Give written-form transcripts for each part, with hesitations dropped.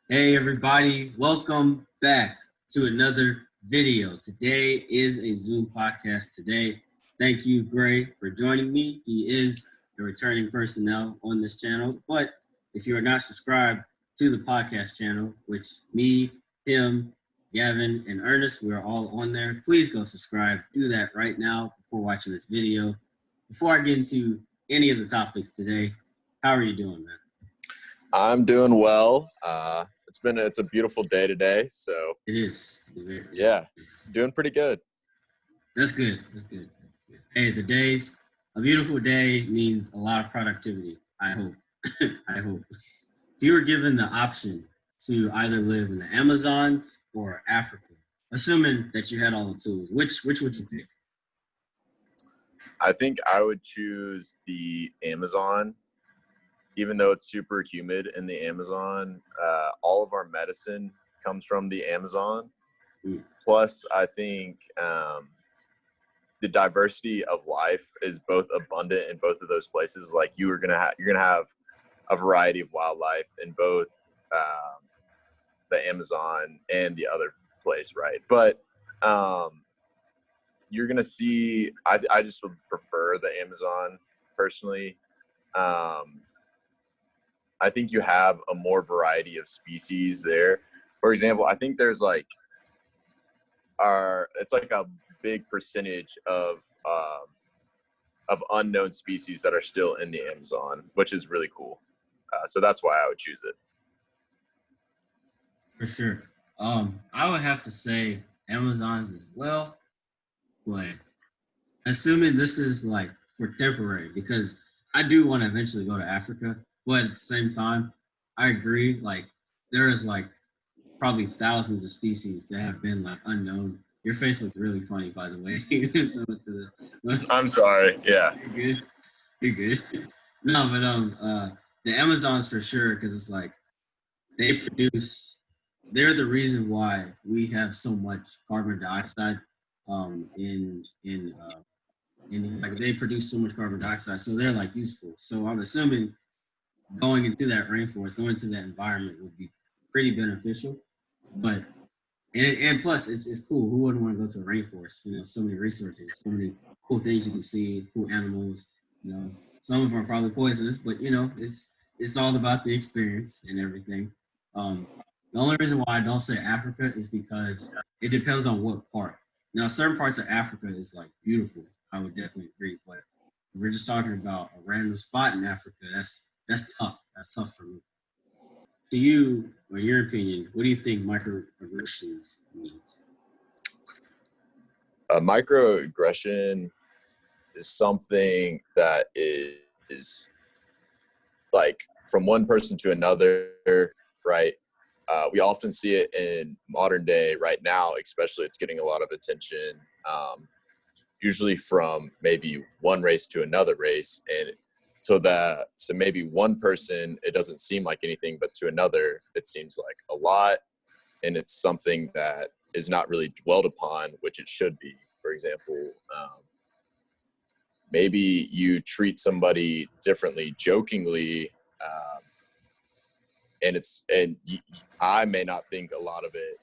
Hey everybody, welcome back to another video. Today is a Zoom podcast today. Thank you, Gray, for joining me. He is a returning personnel on this channel. But if you are not subscribed to the podcast channel, which me, him, Gavin, and Ernest, we're all on there, please go subscribe. Do that right now before watching this video. Before I get into any of the topics today, how are you doing, man? I'm doing well. It's a beautiful day today, so It is. yeah, doing pretty good. That's good. That's good. Hey, a beautiful day means a lot of productivity. I hope. I hope. If you were given the option to either live in the Amazons or Africa, assuming that you had all the tools, which would you pick? I think I would choose the Amazon, even though it's super humid in the Amazon. All of our medicine comes from the Amazon. Plus, I think the diversity of life is both abundant in both of those places. Like you're gonna have a variety of wildlife in both the Amazon and the other place, right? But you're gonna see. I just would prefer the Amazon personally. I think you have a more variety of species there. For example, I think there's it's like a big percentage of unknown species that are still in the Amazon, which is really cool. So that's why I would choose it. For sure. I would have to say Amazons as well, but assuming this is like for temporary, because I do want to eventually go to Africa, but at the same time, I agree. Like there is like probably thousands of species that have been like unknown. Your face looks really funny, by the way. I'm sorry. Yeah. You're good. You're good. No, but the Amazons for sure, because it's like they produce. They're the reason why we have so much carbon dioxide in like they produce so much carbon dioxide, so they're like useful. So I'm assuming going into that rainforest, going into that environment would be pretty beneficial. But and plus it's cool. Who wouldn't want to go to a rainforest? You know, so many resources, so many cool things you can see, cool animals. You know, some of them are probably poisonous, but you know, it's all about the experience and everything. Um, the only reason why I don't say Africa is because it depends on what part. Now, certain parts of Africa is like beautiful. I would definitely agree, but if we're just talking about a random spot in Africa, that's tough. That's tough for me. To you, or your opinion, what do you think microaggressions means? Microaggression is something that is like from one person to another, right? We often see it in modern day right now, especially it's getting a lot of attention, usually from maybe one race to another race. And so maybe one person, it doesn't seem like anything, but to another, it seems like a lot. And it's something that is not really dwelled upon, which it should be. For example, maybe you treat somebody differently jokingly, and I may not think a lot of it,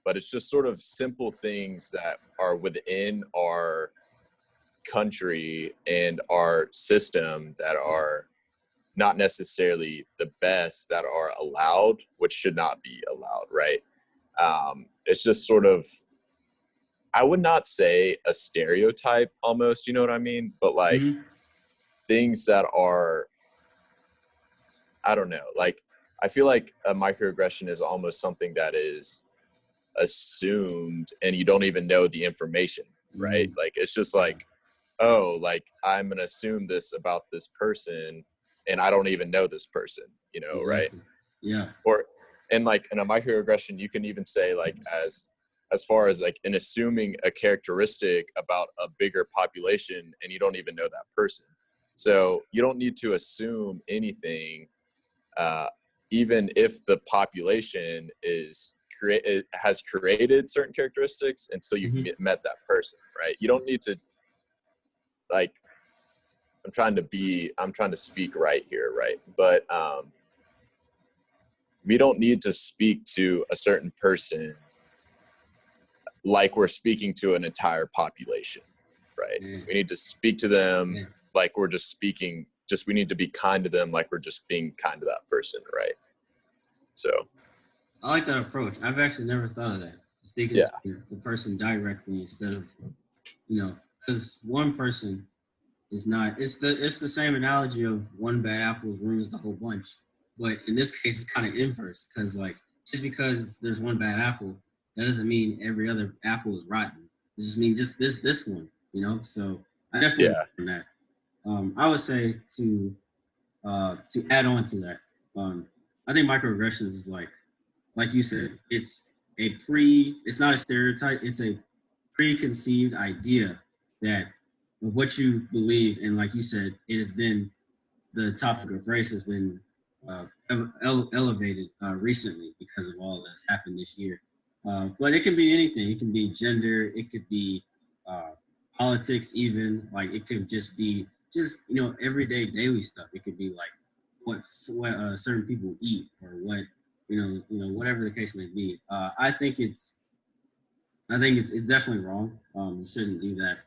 but it's just sort of simple things that are within our country and our system that are not necessarily the best that are allowed, which should not be allowed, right? It's just sort of, I would not say a stereotype almost, you know what I mean? But like things that are, I don't know, like I feel like a microaggression is almost something that is assumed and you don't even know the information, right? Like it's just like, oh, like I'm gonna assume this about this person and I don't even know this person, you know, Exactly. right? Yeah. Or and like in a microaggression, you can even say like as far as like in assuming a characteristic about a bigger population and you don't even know that person. So you don't need to assume anything, even if the population has created certain characteristics until you've met that person, right? You don't need to like, I'm trying to speak right here, right? But we don't need to speak to a certain person like we're speaking to an entire population, right? Yeah. We need to speak to them Yeah. like we're just speaking, just we need to be kind to them like we're just being kind to that person, right? So, I like that approach. I've actually never thought of that. Speaking yeah, to the person directly instead of, because one person is not. It's the same analogy of one bad apple ruins the whole bunch, but in this case, it's kind of inverse because like just because there's one bad apple, that doesn't mean every other apple is rotten. It just means just this one, So I definitely yeah, in that. I would say to add on to that, I think microaggressions is like you said, it's not a stereotype, it's a preconceived idea that of what you believe, and like you said, it has been the topic of race has been elevated recently because of all that's happened this year. But it can be anything. It can be gender. It could be uh, politics. Even like it could just be just everyday daily stuff. It could be like what certain people eat or what whatever the case may be. I think it's definitely wrong. You shouldn't do that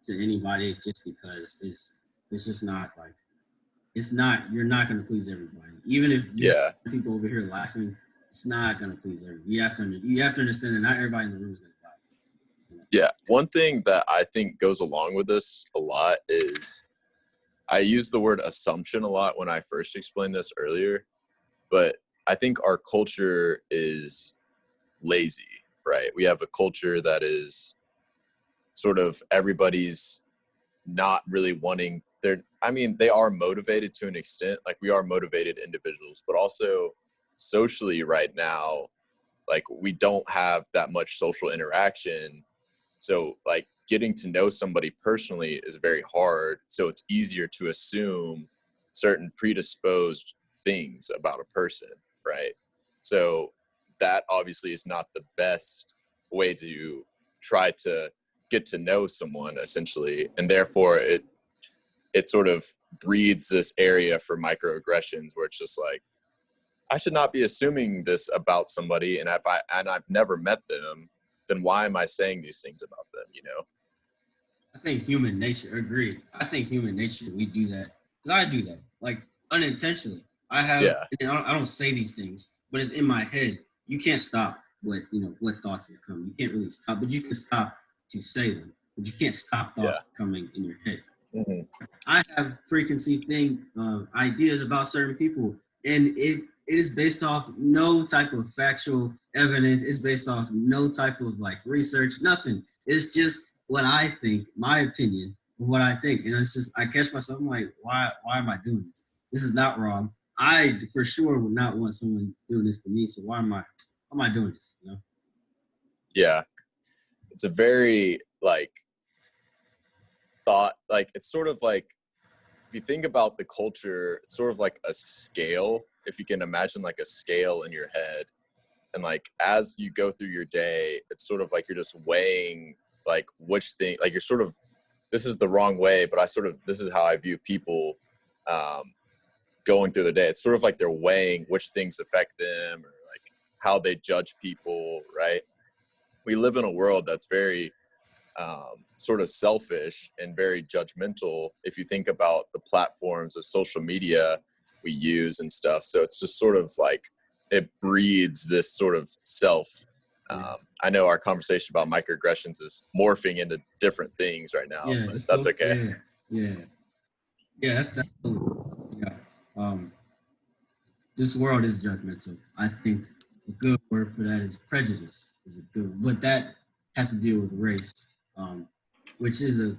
to anybody just because it's just not like it's not you're not going to please everybody. Even if you yeah, have people over here laughing, it's not going to please everybody. You have to understand that not everybody in the room is going to laugh. yeah. One thing that I think goes along with this a lot is I use the word assumption a lot when I first explained this earlier, but I think our culture is lazy, right? We have a culture that is sort of everybody's not really wanting they are motivated to an extent, like we are motivated individuals, but also socially right now, like we don't have that much social interaction. So like getting to know somebody personally is very hard. So it's easier to assume certain predisposed things about a person, right? So that obviously is not the best way to try to get to know someone essentially. And therefore it sort of breeds this area for microaggressions where it's just like, I should not be assuming this about somebody. And I've never met them, then why am I saying these things about them? I think human nature. Agreed. I think human nature. We do that because I do that, like unintentionally. I have. Yeah. I don't say these things, but it's in my head. You can't stop what thoughts that come. You can't really stop, but you can stop to say them. But you can't stop thoughts Yeah. coming in your head. Hmm. I have preconceived ideas about certain people, and it is based off no type of factual evidence. It's based off no type of like research, nothing. It's just what I think, my opinion of what I think, and it's just I catch myself. I'm like, why am I doing this? This is not wrong. I for sure would not want someone doing this to me. So why am I doing this? Yeah. It's a very like thought, like it's sort of like if you think about the culture, it's sort of like a scale. If you can imagine like a scale in your head, and like as you go through your day, it's sort of like you're just weighing like which thing, like you're sort of, this is the wrong way, but this is how I view people um, going through the day. It's sort of like they're weighing which things affect them or like how they judge people, right? We live in a world that's very sort of selfish and very judgmental if you think about the platforms of social media we use and stuff. So it's just sort of like it breeds this sort of self. Yeah, I know our conversation about microaggressions is morphing into different things right now, yeah, but that's okay. yeah, yeah, yeah. That's yeah. Um, this world is judgmental. I think a good word for that is prejudice. Is a good, but that has to deal with race, um, which is a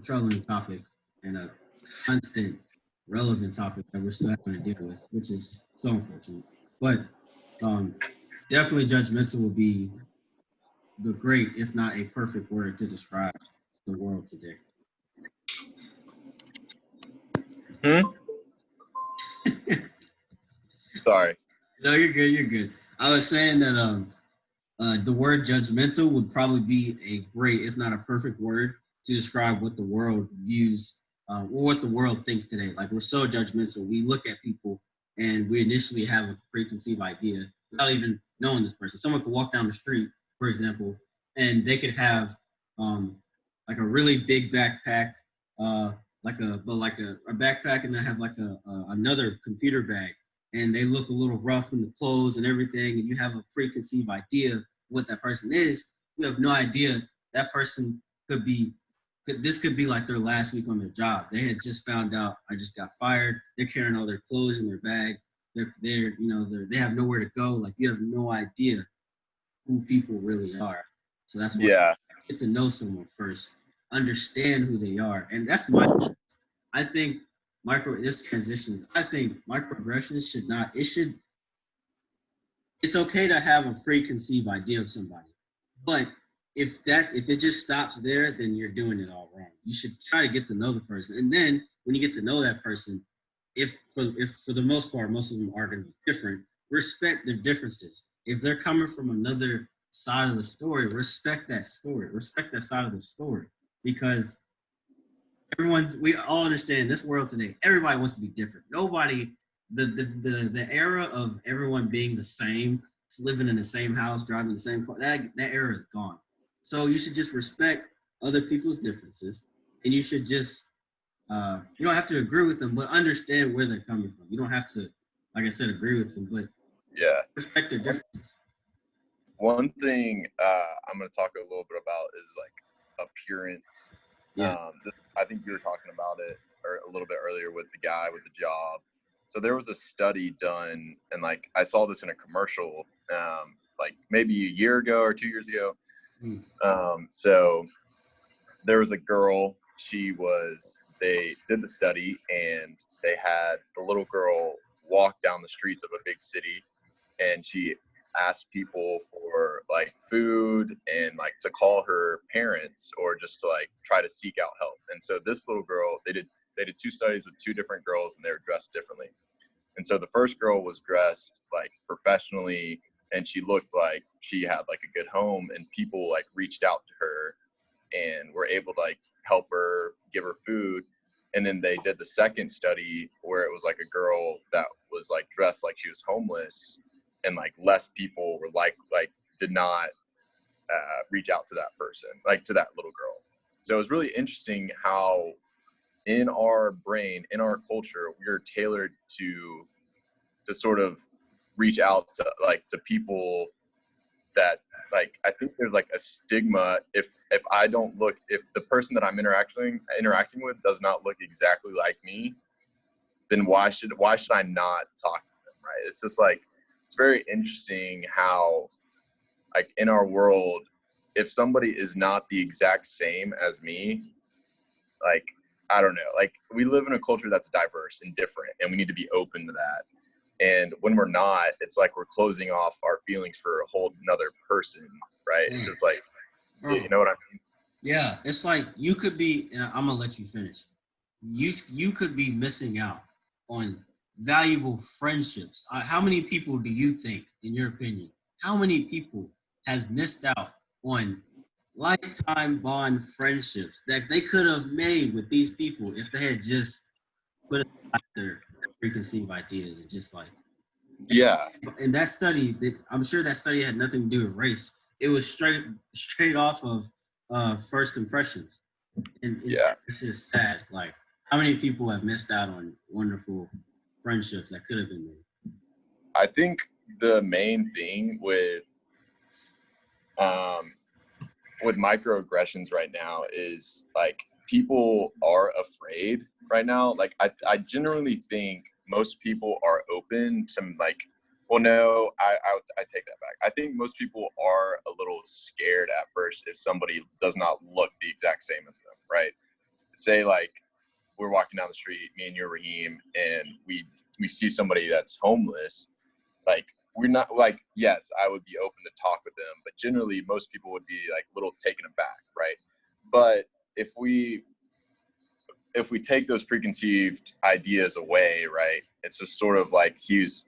troubling topic and a constant, relevant topic that we're still having to deal with, which is so unfortunate. But um, definitely, judgmental will be the great, if not a perfect word to describe the world today. Hmm? Sorry. No, you're good. You're good. I was saying that the word judgmental would probably be a great, if not a perfect word to describe what the world views or what the world thinks today. Like we're so judgmental. We look at people and we initially have a preconceived idea without even knowing this person. Someone could walk down the street, for example, and they could have um, like a really big backpack, like a backpack, and they have like another computer bag, and they look a little rough in the clothes and everything, and you have a preconceived idea of what that person is. You have no idea that person could be this could be like their last week on their job. They had just found out I just got fired. They're carrying all their clothes in their bag. They have nowhere to go. Like you have no idea who people really are. So that's why Yeah. get to know someone first, understand who they are, and I think this transitions. I think microaggressions should not. It should. It's okay to have a preconceived idea of somebody, but if it just stops there, then you're doing it all wrong. You should try to get to know the person, and then when you get to know that person, if for the most part most of them are going to be different, respect their differences. If they're coming from another side of the story, respect that story, respect that side of the story, because we all understand this world today. Everybody wants to be different. Nobody the era of everyone being the same, living in the same house, driving the same car, that era is gone. So you should just respect other people's differences, and you should just you don't have to agree with them, but understand where they're coming from. You don't have to, like I said, agree with them, but Yeah. respect their differences. One thing I'm going to talk a little bit about is like appearance. Yeah. I think you were talking about it a little bit earlier with the guy with the job. So there was a study done, and like I saw this in a commercial, like maybe a year ago or 2 years ago. So there was a girl. They did the study, and they had the little girl walk down the streets of a big city, and she asked people for like food and like to call her parents or just to like try to seek out help. And so this little girl, they did 2 studies with 2 different girls, and they were dressed differently. And so the first girl was dressed like professionally, and she looked like she had like a good home, and people like reached out to her and were able to like help her, give her food. And then they did the second study where it was like a girl that was like dressed like she was homeless, and like less people were like did not reach out to that person, like to that little girl. So it was really interesting how in our brain, in our culture, we're tailored to sort of reach out to people that, like, I think there's like a stigma if the person that I'm interacting with does not look exactly like me, then why should I not talk to them, right? It's just like, it's very interesting how like in our world, if somebody is not the exact same as me, like, I don't know, like we live in a culture that's diverse and different, and we need to be open to that. And when we're not, it's like we're closing off our feelings for a whole another person, right? Yeah. So it's like, Bro, you know what I mean? yeah, it's like you could be, and I'm gonna let you finish. You could be missing out on valuable friendships. How many people do you think, in your opinion, how many people has missed out on lifetime bond friendships that they could have made with these people if they had just put aside their preconceived ideas and just like, Yeah, and that study, I'm sure that study had nothing to do with race. It was straight off of first impressions, and yeah. it's just sad. Like how many people have missed out on wonderful friendships that could have been made. I think the main thing with microaggressions right now is like people are afraid right now. Like I generally think most people are open to like, well, no, I take that back. I think most people are a little scared at first if somebody does not look the exact same as them, right? Say like we're walking down the street, me and you, Raheem, and we see somebody that's homeless. Like, we're not like, yes, I would be open to talk with them, but generally most people would be like a little taken aback, right? But if we take those preconceived ideas away, right, it's just sort of like he's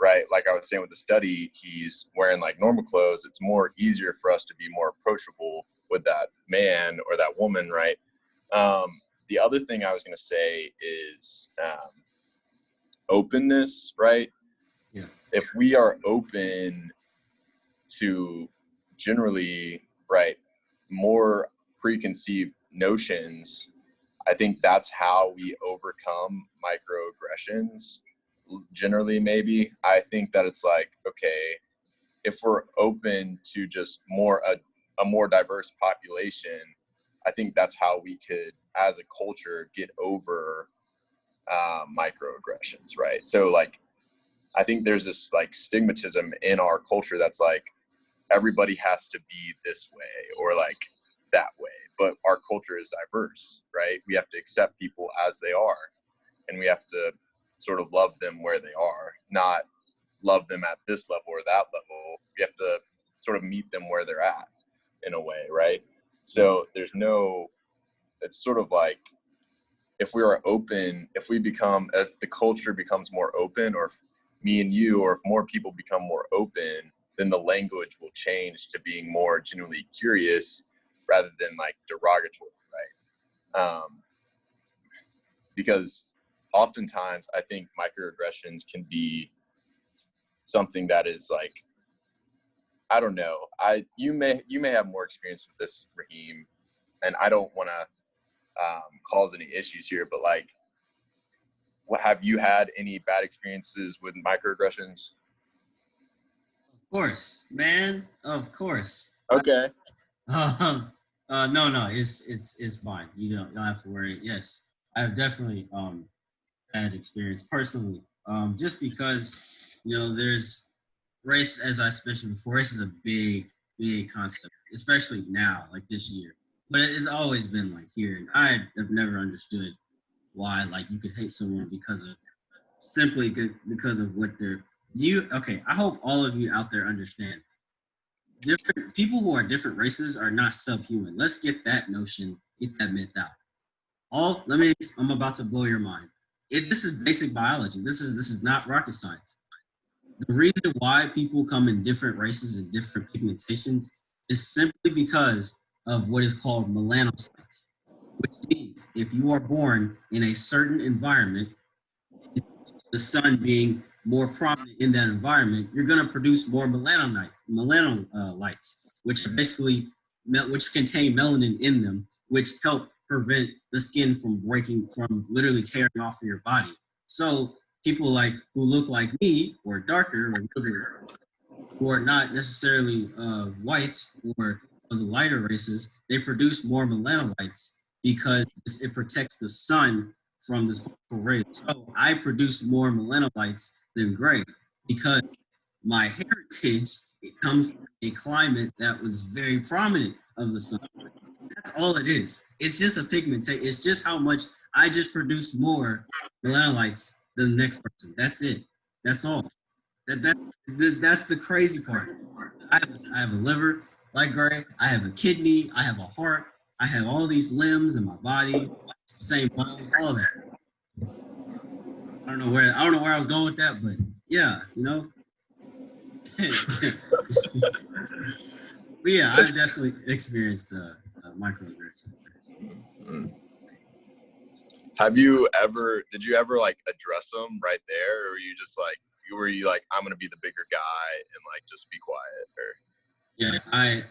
right, like I was saying with the study, he's wearing like normal clothes. It's more easier for us to be more approachable with that man or that woman, right? The other thing I was going to say is openness, right? Yeah. If we are open to generally, right, more preconceived notions, I think that's how we overcome microaggressions. Generally, maybe I think that it's like, okay, if we're open to just a more diverse population, I think that's how we could, as a culture, get over microaggressions, right? So, like, I think there's this like stigmatism in our culture that's like everybody has to be this way or like that way, but our culture is diverse, right? We have to accept people as they are, and we have to sort of love them where they are, not love them at this level or that level. We have to sort of meet them where they're at in a way, right? So it's sort of like if we are open, if the culture becomes more open, or if me and you, or if more people become more open, then the language will change to being more genuinely curious rather than like derogatory, right? Because oftentimes I think microaggressions can be something that is like, I don't know. You may have more experience with this, Raheem, and I don't want to cause any issues here, but like, what have you had any bad experiences with microaggressions? Of course, man. Of course. Okay. No, it's fine. You don't have to worry. Yes, I've definitely had experience personally. Just because there's race, as I mentioned before, race is a big concept, especially now, like this year. But it's always been like here, and I have never understood why like you could hate someone because of what they're you. Okay, I hope all of you out there understand. Different people who are different races are not subhuman. Let's get that myth out. I'm about to blow your mind. This is basic biology. This is not rocket science. The reason why people come in different races and different pigmentations is simply because of what is called melanocytes, which means if you are born in a certain environment, the sun being more prominent in that environment, you're going to produce more melanocytes, which are basically which contain melanin in them, which help prevent the skin from literally tearing off of your body. So people like who look like me or darker or who are not necessarily white or of the lighter races, they produce more melanocytes because it protects the sun from this harmful rays. So I produce more melanocytes than gray because my heritage it comes from a climate that was very prominent of the sun. That's all it is. It's just a pigmentation. It's just how much I just produce more melanocytes than the next person. That's it. That's all. That's the crazy part. I have a liver like Gray. I have a kidney. I have a heart. I have all these limbs in my body, same bones, all of that. I don't know where I was going with that, but yeah, but yeah, I've definitely experienced microaggressions. Mm. Did you ever like address them right there, or were you like, I'm gonna be the bigger guy and like just be quiet? Or Yeah, I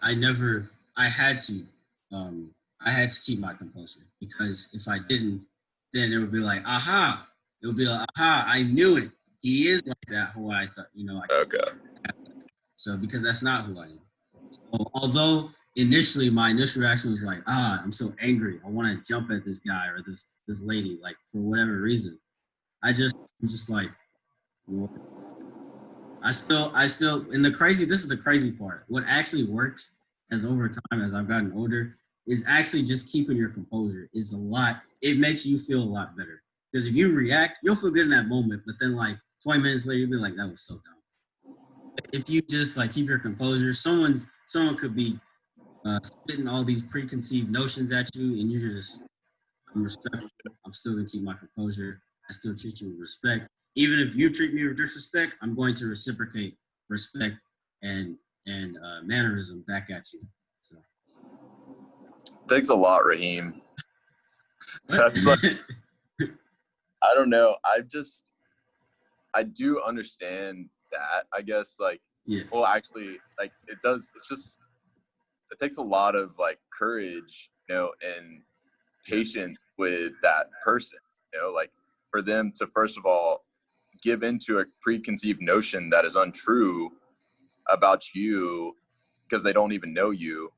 had to, um, I had to keep my composure because if I didn't, then it would be like, aha, it would be like, aha, I knew it. He is like that, who I thought, okay. so because that's not who I am. So although initially my initial reaction was like, I'm so angry. I want to jump at this guy or this lady, like for whatever reason. I'm just like, well, and this is the crazy part. What actually works as over time, as I've gotten older, is actually just keeping your composure is a lot. It makes you feel a lot better. Because if you react, you'll feel good in that moment, but then like 20 minutes later, you'll be like, that was so dumb. If you just like keep your composure, someone could be spitting all these preconceived notions at you, and I'm respectful. I'm still gonna keep my composure. I still treat you with respect. Even if you treat me with disrespect, I'm going to reciprocate respect and mannerism back at you. So Thanks a lot, Raheem. That's like, I don't know. I do understand that, I guess, like, Yeah. well, actually, like, it takes a lot of, like, courage, and patience with that person, like, for them to, first of all, give into a preconceived notion that is untrue about you because they don't even know you.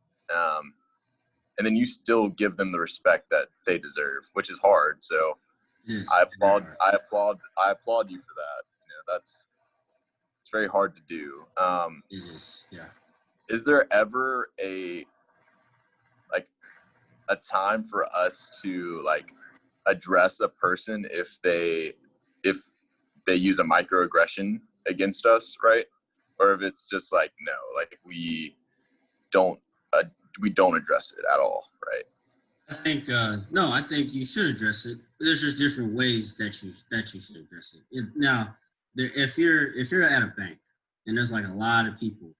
And then you still give them the respect that they deserve, which is hard. So Yes. I applaud you for that. It's very hard to do. It is. Yeah. Is there ever like a time for us to like address a person if they use a microaggression against us, right? Or if it's just like, no, like don't uh, we don't address it at all, right? I think no. I think you should address it. There's just different ways that you should address it. Now, if you're at a bank and there's like a lot of people,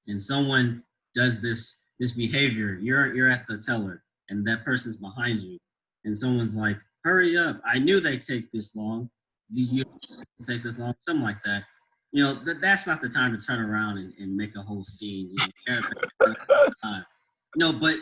and someone does this behavior, you're at the teller and that person's behind you, and someone's like, "Hurry up! I knew they'd take this long. You take this long," something like that. That's not the time to turn around and make a whole scene. That's not the time. But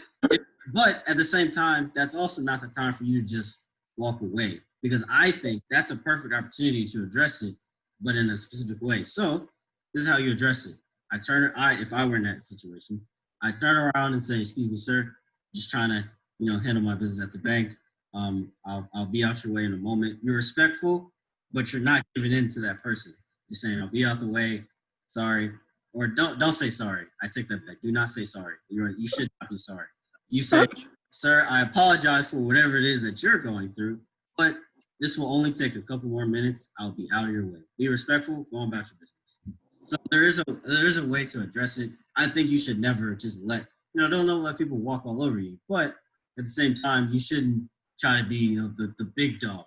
but at the same time, that's also not the time for you to just walk away, because I think that's a perfect opportunity to address it, but in a specific way. So this is how you address it. If I were in that situation, I turn around and say, "Excuse me, sir, just trying to handle my business at the bank. I'll be out your way in a moment." You're respectful, but you're not giving in to that person. You're saying, "I'll be out the way. Sorry." Or don't say sorry. I take that back. Do not say sorry. You should not be sorry. You say, "Sir, I apologize for whatever it is that you're going through, but this will only take a couple more minutes. I'll be out of your way." Be respectful, go on about your business. So there is a way to address it. I think you should never just don't let people walk all over you. But at the same time, you shouldn't try to be, the big dog,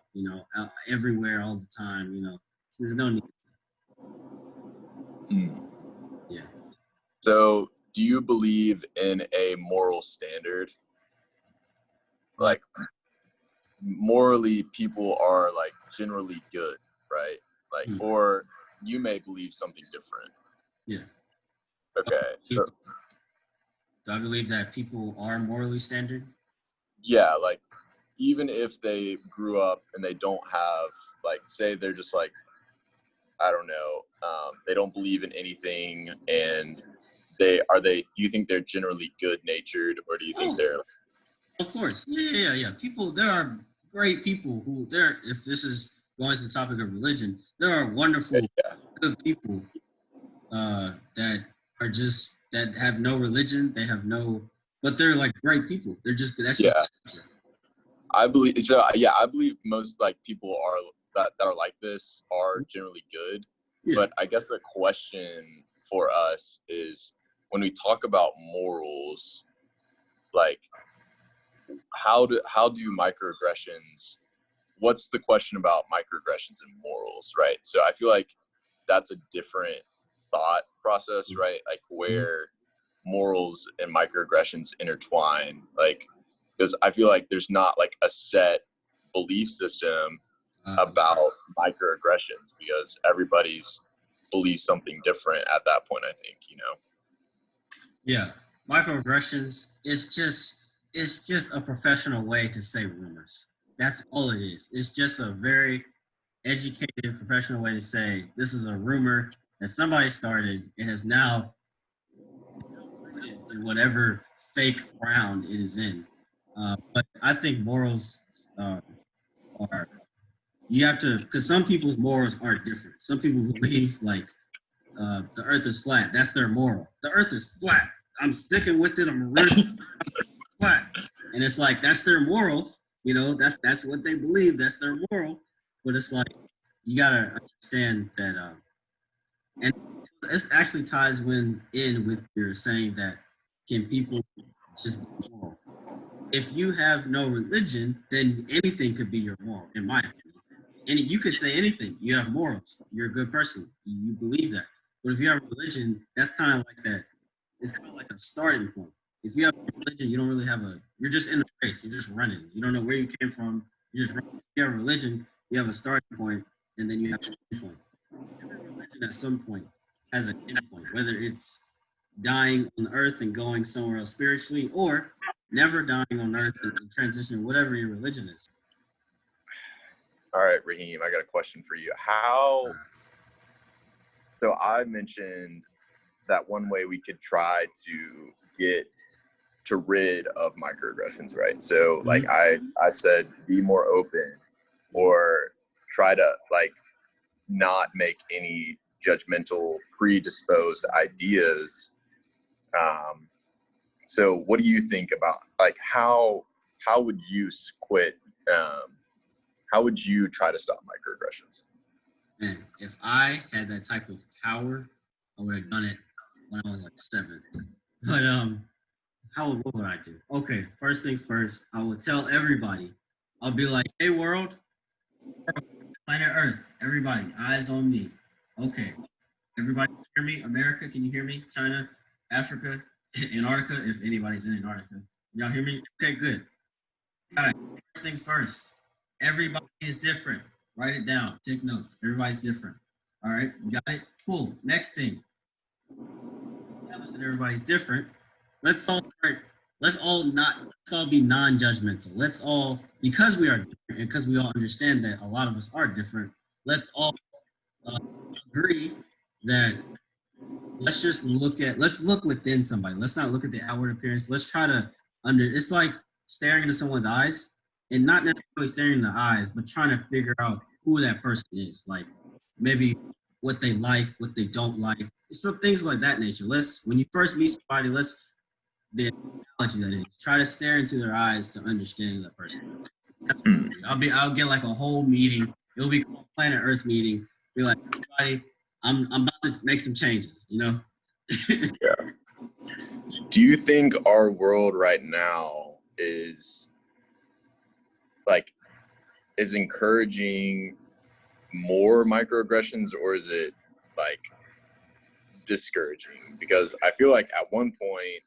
everywhere all the time. There's no need. Mm. Yeah. So, do you believe in a moral standard? Like, morally, people are like generally good, right? Like, or you may believe something different. Yeah. Okay. So, do I believe that people are morally standard? yeah, like, even if they grew up and they don't have, like, say they're just like, I don't know, they don't believe in anything, and do you think they're generally good natured, or do you think they're? Of course. Yeah. There are great people if this is going to the topic of religion, there are wonderful, good people that are just, that have no religion, but they're like great people. They're just, that's just. Yeah. I believe so. Yeah, I believe most like people that are like this are generally good. Yeah. But I guess the question for us is, when we talk about morals, like how do microaggressions? What's the question about microaggressions and morals, right? So I feel like that's a different thought process, right? Like where morals and microaggressions intertwine, like, because I feel like there's not like a set belief system about microaggressions, because everybody's believes something different at that point, I think. Yeah, microaggressions it's just a professional way to say rumors. That's all it is. It's just a very educated professional way to say this is a rumor that somebody started and has now rooted in whatever fake ground it is in. But I think morals are, you have to, because some people's morals are different. Some people believe like the earth is flat. That's their moral. The earth is flat. I'm sticking with it. I'm rooting flat. And it's like, that's their morals. That's what they believe. That's their moral. But it's like, you got to understand that, and this actually ties in with your saying that, can people just be moral? If you have no religion, then anything could be your moral, in my opinion. You could say anything. You have morals. You're a good person. You believe that. But if you have religion, that's kind of like that. It's kind of like a starting point. If you have religion, you don't really have you're just in the race. You're just running. You don't know where you came from. You just run. If you have religion, you have a starting point, and then you have an end point. every religion at some point has an endpoint, whether it's dying on earth and going somewhere else spiritually, or never dying on earth and transitioning, whatever your religion is. All right, Raheem, I got a question for you. How? So I mentioned that one way we could try to get to rid of microaggressions, right? So like I said, be more open, or try to like not make any judgmental predisposed ideas. So what do you think about like how would you quit? How would you try to stop microaggressions? Man, if I had that type of power, I would have done it when I was like 7. But what would I do? Okay, first things first, I would tell everybody. I'll be like, hey world, planet Earth, everybody, eyes on me. Okay, everybody hear me? America, can you hear me? China, Africa, Antarctica, if anybody's in Antarctica. Y'all hear me? Okay, good. All right, first things first. Everybody is different. Write it down. Take notes. Everybody's different. All right, you got it? Cool. Next thing. Establish that everybody's different. Let's all start, let's all be non-judgmental. Let's all, because we are different and because we all understand that a lot of us are different, let's all uh, agree that let's look within somebody. Let's not look at the outward appearance. Let's try to it's like staring into someone's eyes and not necessarily staring in the eyes, but trying to figure out who that person is. Like maybe what they like, what they don't like. Some things like that nature. When you first meet somebody, the analogy that is, try to stare into their eyes to understand that person. That's what I'll get like a whole meeting. It'll be called Planet Earth meeting. Be like, everybody, I'm about to make some changes, you know? Yeah. Do you think our world right now is encouraging more microaggressions, or is it like discouraging? Because I feel like at one point,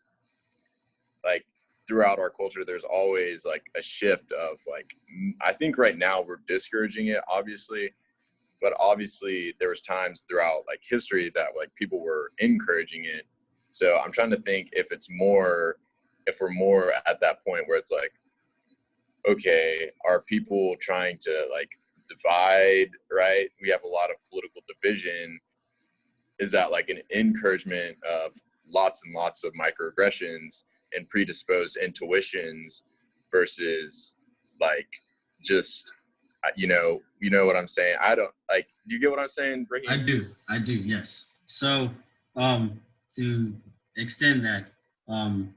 like throughout our culture, there's always like a shift of like, I think right now we're discouraging it, obviously, but obviously there was times throughout like history that like people were encouraging it. So I'm trying to think if we're more at that point where it's like, okay, are people trying to like divide, right? We have a lot of political division. Is that like an encouragement of lots and lots of microaggressions and predisposed intuitions versus like just you know what I'm saying? I don't like. Do you get what I'm saying, I Raheem? do. I do. Yes. So, to extend that, um,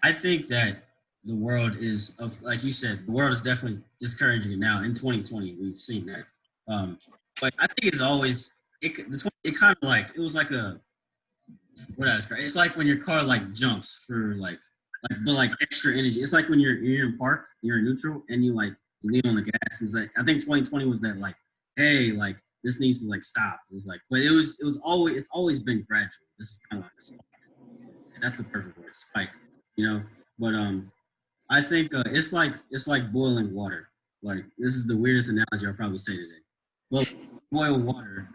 I think that the world is like you said, the world is definitely discouraging it now. In 2020, we've seen that. But I think it's always it kind of like it was like a what I describe. It's like when your car like jumps for but like extra energy. It's like when you're in park, you're in neutral, and you lean on the gas. It's like I think 2020 was that like, hey, like this needs to like stop. It was like, but it's always been gradual. This is kind of like a spike. That's the perfect word, spike. You know, but I think it's like boiling water. Like this is the weirdest analogy I'll probably say today. Well, boil water.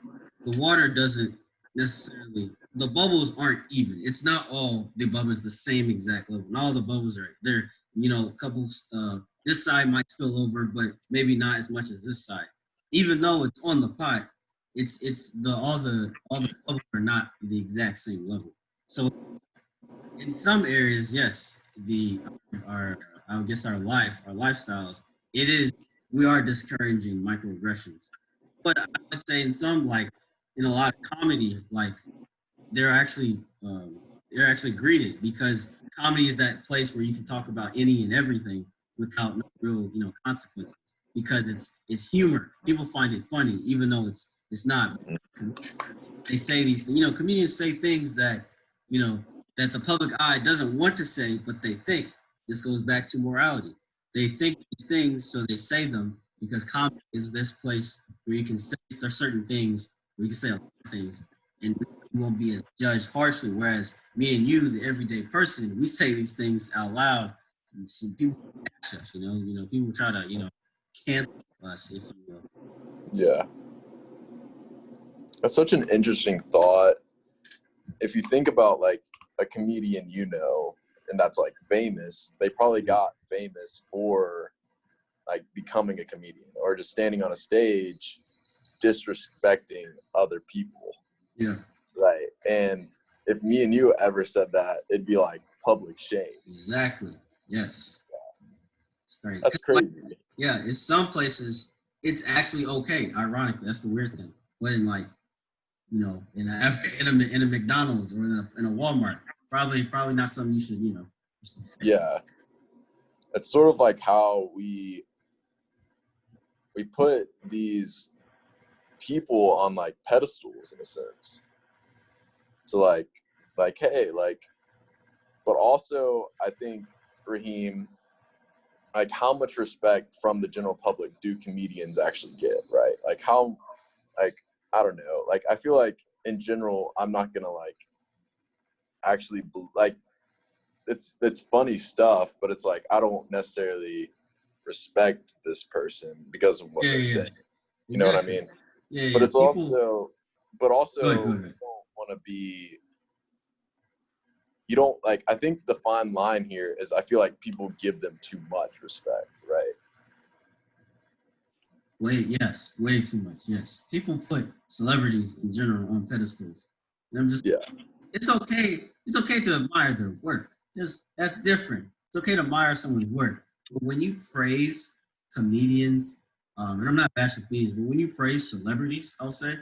The water doesn't necessarily. The bubbles aren't even. It's not all the bubbles the same exact level. Not all the bubbles are there. A couple. This side might spill over, but maybe not as much as this side. Even though it's on the pot, it's the all the bubbles are not the exact same level. So in some areas, yes, our I guess our lifestyles, it is we are discouraging microaggressions. But I would say in a lot of comedy, like they're actually um, they're actually greeted because comedy is that place where you can talk about any and everything without no real consequences because it's humor. People find it funny even though it's not. They say these comedians say things that you know that the public eye doesn't want to say, but they think. This goes back to morality. They think these things, so they say them because comedy is this place where you can say there's certain things where you can say a lot of things and you won't be as judged harshly. Whereas me and you, the everyday person, we say these things out loud and some people bash us, people try to cancel us, if you will. Yeah. That's such an interesting thought. If you think about like a comedian, and that's like famous, they probably got famous for like becoming a comedian or just standing on a stage disrespecting other people. Yeah. Right. And if me and you ever said that, it'd be like public shame. Exactly. Yes. It's great. That's Like, crazy. yeah, in some places it's actually okay. Ironically, that's the weird thing. But in like, in a McDonald's or in a Walmart, probably not something you should you should say. Yeah. It's sort of like how we put these people on like pedestals in a sense. So like hey, like, but also I think, Raheem, like how much respect from the general public do comedians actually get, right? Like how, like, I don't know, like I feel like in general I'm not gonna like actually like it's funny stuff, but it's like I don't necessarily respect this person because of what Yeah, they're yeah, saying. You know what I exactly. mean? Yeah, But yeah. it's People. also, Go ahead, go you ahead. don't want to be, you don't like, I think the fine line here is I feel like people give them too much respect, right? Yes, way too much. Yes, people put celebrities in general on pedestals, and I'm just. Yeah. It's okay. It's okay to admire their work. That's different. It's okay to admire someone's work, but when you praise comedians, and I'm not bashing comedians, but when you praise celebrities, I'll say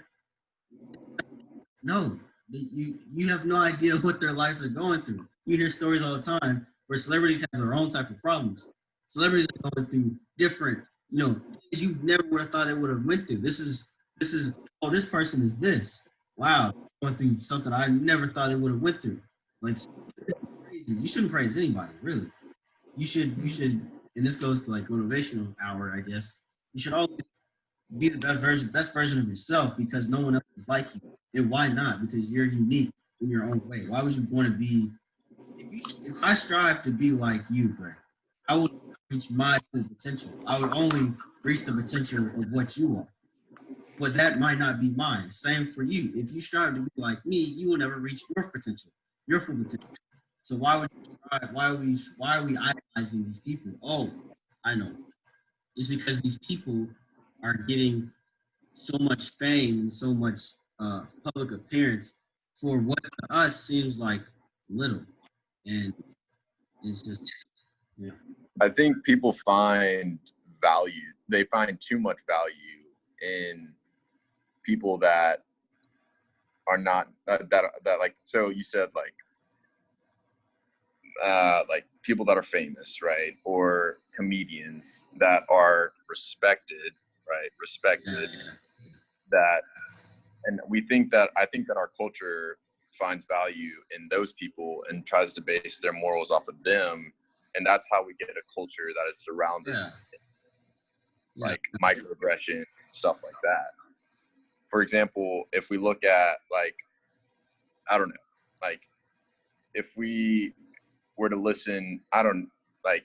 no. You have no idea what their lives are going through. You hear stories all the time where celebrities have their own type of problems. Celebrities are going through different, things you never would have thought they would have went through. This is oh, this person is this. Wow, going through something I never thought they would have went through. Like crazy. You shouldn't praise anybody, really. You should, and this goes to like motivational hour, I guess. You should always be the best version of yourself because no one else is like you. And why not? Because you're unique in your own way. Why would you want to be? If I strive to be like you, Greg, I would reach my full potential. I would only reach the potential of what you are. But that might not be mine. Same for you. If you strive to be like me, you will never reach your potential, your full potential. So why would you strive? Why are we idolizing these people? Oh, I know. It's because these people are getting so much fame and so much public appearance for what to us seems like little, and it's just yeah, I think people find value, they find too much value in people that are not, that like, so you said like people that are famous, right? Or comedians that are respected, right? yeah, Respected, yeah. that, and I think that our culture finds value in those people and tries to base their morals off of them. And that's how we get a culture that is surrounded Yeah, yeah, like microaggressions, stuff like that. For example, if we look at like, I don't know, like if we were to listen, I don't like,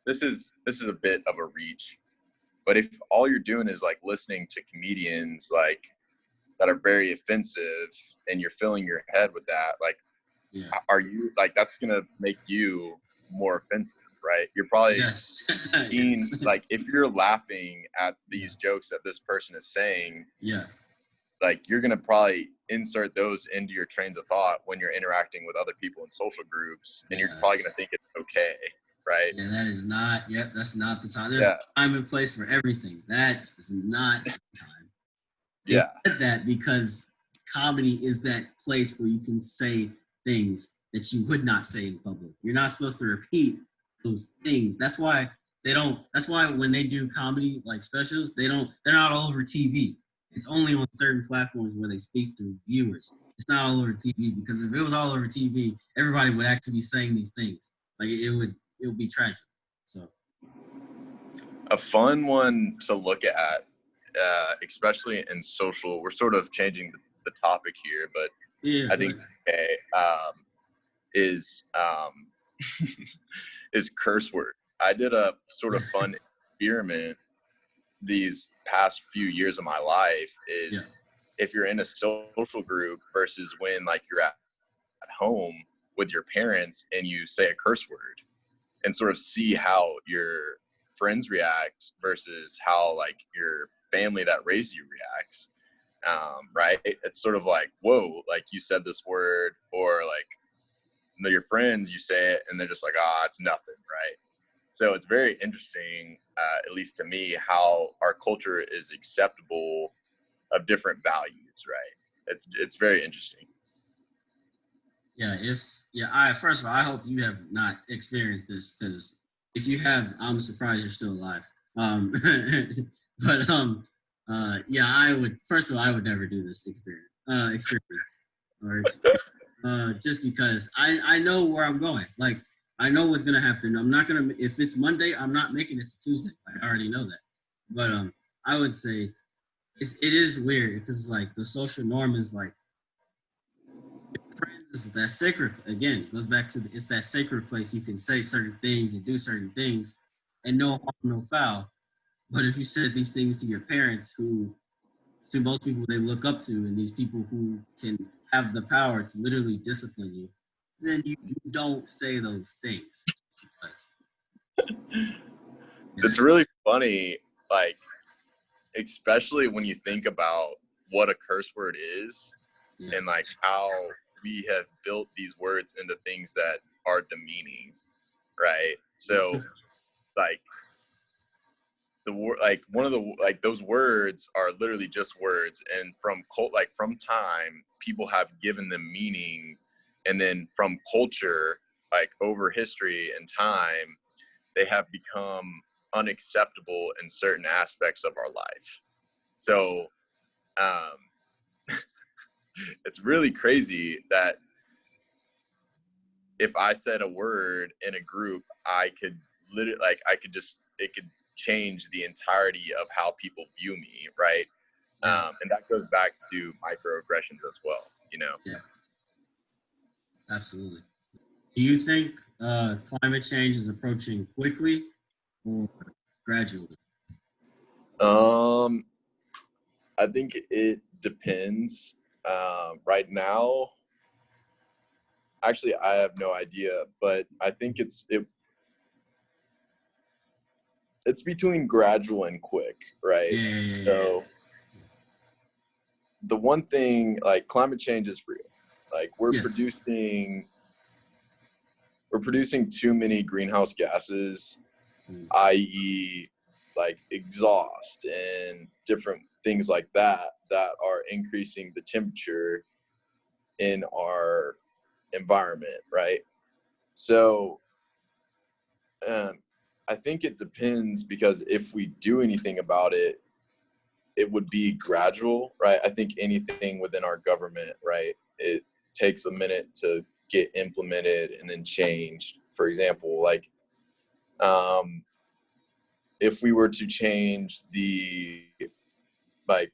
this is a bit of a reach, but if all you're doing is like listening to comedians like that are very offensive and you're filling your head with that, like, yeah. are you like, that's gonna make you more offensive, right? You're probably Yes, seeing, yes, like, if you're laughing at yeah, these jokes that this person is saying, yeah, like, you're gonna probably insert those into your trains of thought when you're interacting with other people in social groups, and you're probably yes. gonna think it's okay, right? Yeah, that is not. Yep, that's not the time. There's Yeah, a time and place for everything. That is not the time. They yeah, said that because comedy is that place where you can say things that you would not say in public. You're not supposed to repeat those things. That's why they don't. That's why when they do comedy like specials, they don't. They're not all over TV. It's only on certain platforms where they speak to viewers. It's not all over TV because if it was all over TV, everybody would actually be saying these things. Like it would be tragic. So a fun one to look at, especially in social. We're sort of changing the topic here, but yeah, I go think ahead. okay, is is curse words. I did a sort of fun experiment these past few years of my life. Yeah, Is if you're in a social group versus when like you're at home with your parents and you say a curse word, and sort of see how your friends react versus how like your family that raised you reacts. Right? It's sort of like, whoa, like you said this word, or like your friends, you say it and they're just like, ah, it's nothing, right? So it's very interesting, at least to me, how our culture is acceptable of different values, right? It's very interesting. Yeah, I first of all, I hope you have not experienced this, because if you have, I'm surprised you're still alive. Um, but yeah, I would, first of all, I would never do this experience, or just because I know where I'm going. Like, I know what's gonna happen. I'm not gonna, if it's Monday, I'm not making it to Tuesday. I already know that. But I would say it is weird, because it's like the social norm is like, friends is that sacred, again, goes back to it's that sacred place. You can say certain things and do certain things and no harm, no foul. But if you said these things to your parents, who to most people they look up to, and these people who can have the power to literally discipline you, then you don't say those things. Because, yeah, It's really funny, like, especially when you think about what a curse word is, yeah, and like how we have built these words into things that are demeaning, right? So like the word, like one of the, like those words are literally just words, and from like from time people have given them meaning, and then from culture, like over history and time, they have become unacceptable in certain aspects of our life. So um it's really crazy that if I said a word in a group, I could literally, like, I could just, it could change the entirety of how people view me, right? yeah, And that goes back to microaggressions as well, you know? yeah, absolutely. Do you think climate change is approaching quickly or gradually? Um, I think it depends. Right now, actually, I have no idea, but I think it's between gradual and quick, right? Yeah, yeah, yeah, yeah. So the one thing, like, climate change is real. Like, Yes. we're producing too many greenhouse gases, Mm. i.e., like exhaust and different things like that, that are increasing the temperature in our environment, right? So um, I think it depends, because if we do anything about it, it would be gradual, right? I think anything within our government, right, it takes a minute to get implemented and then changed. For example, like, um, if we were to change like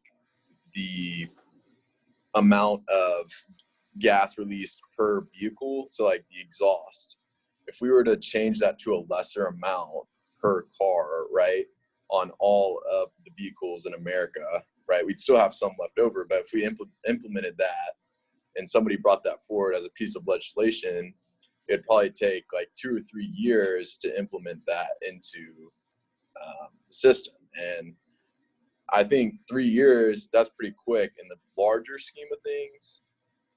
the amount of gas released per vehicle, so like the exhaust, if we were to change that to a lesser amount per car, right, on all of the vehicles in America, right, we'd still have some left over. But if we implemented that and somebody brought that forward as a piece of legislation, it'd probably take like 2 or 3 years to implement that into the system. And I think 3 years, that's pretty quick in the larger scheme of things,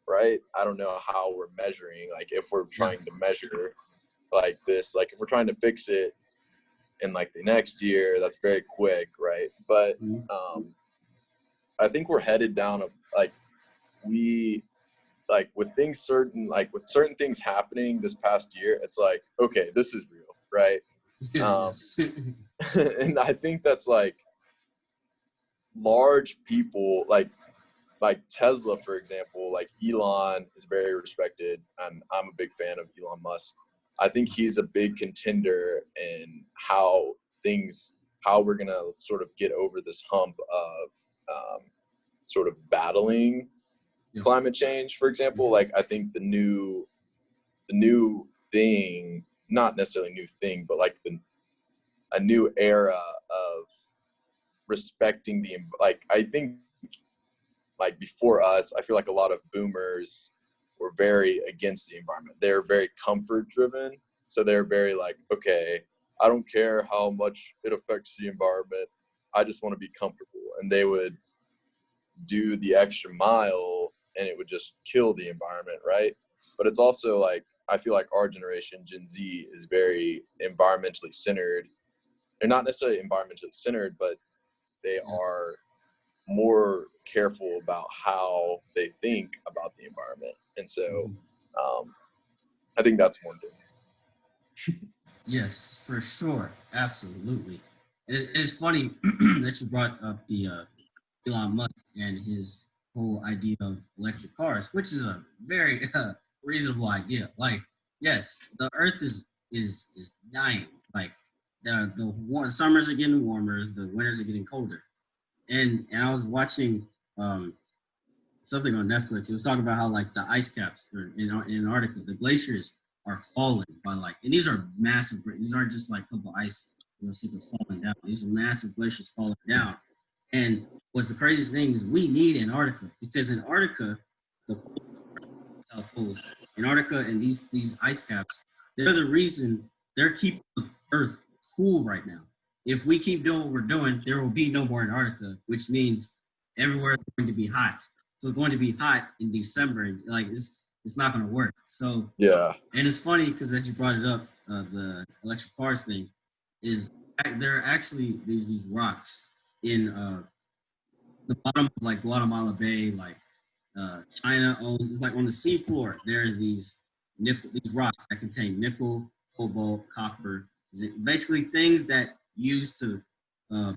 right? I don't know how we're measuring, like if we're Yeah. trying to measure like this, like if we're trying to fix it in like the next year, that's very quick, right? But Mhm. um, I think we're headed down a, like, we, like with things certain, like with certain things happening this past year, it's like, okay, this is real, right? Um, Yes. and I think that's like large people, like Tesla, for example. Like Elon is very respected, and I'm a big fan of Elon Musk. I think he's a big contender in how we're gonna sort of get over this hump of sort of battling Yeah. climate change. For example, Mhm. like I think the new thing, not necessarily new thing, but like a new era of respecting the, like, I think like before us, I feel like a lot of boomers were very against the environment. They're very comfort driven. So they're very like, okay, I don't care how much it affects the environment. I just want to be comfortable. And they would do the extra mile and it would just kill the environment, right? But it's also like, I feel like our generation, Gen Z, is very environmentally centered. They're not necessarily environmentally centered, but they Yeah. are more careful about how they think about the environment. And so Mhm. I think that's one thing. Yes, for sure. Absolutely. It's funny that you brought up the Elon Musk and his whole idea of electric cars, which is a very reasonable idea. Like, yes, the Earth is dying. Like, summers are getting warmer, the winters are getting colder. And I was watching um, something on Netflix. It was talking about how like the ice caps in Antarctica, the glaciers are falling by like, and these are massive. These aren't just like a couple ice sickles falling down. These are massive glaciers falling down. And what's the craziest thing is we need Antarctica because Antarctica, the South Poles, Antarctica, and these ice caps, they're the reason they're keeping the Earth cool right now. If we keep doing what we're doing, there will be no more Antarctica, which means everywhere is going to be hot. So it's going to be hot in December, and like it's not going to work. So, Yeah. and it's funny because that you brought it up, the electric cars thing, is there are actually these rocks in the bottom of like Guatemala Bay, like China owns. It's like on the seafloor. There's these rocks that contain nickel, cobalt, copper, basically things that used to uh,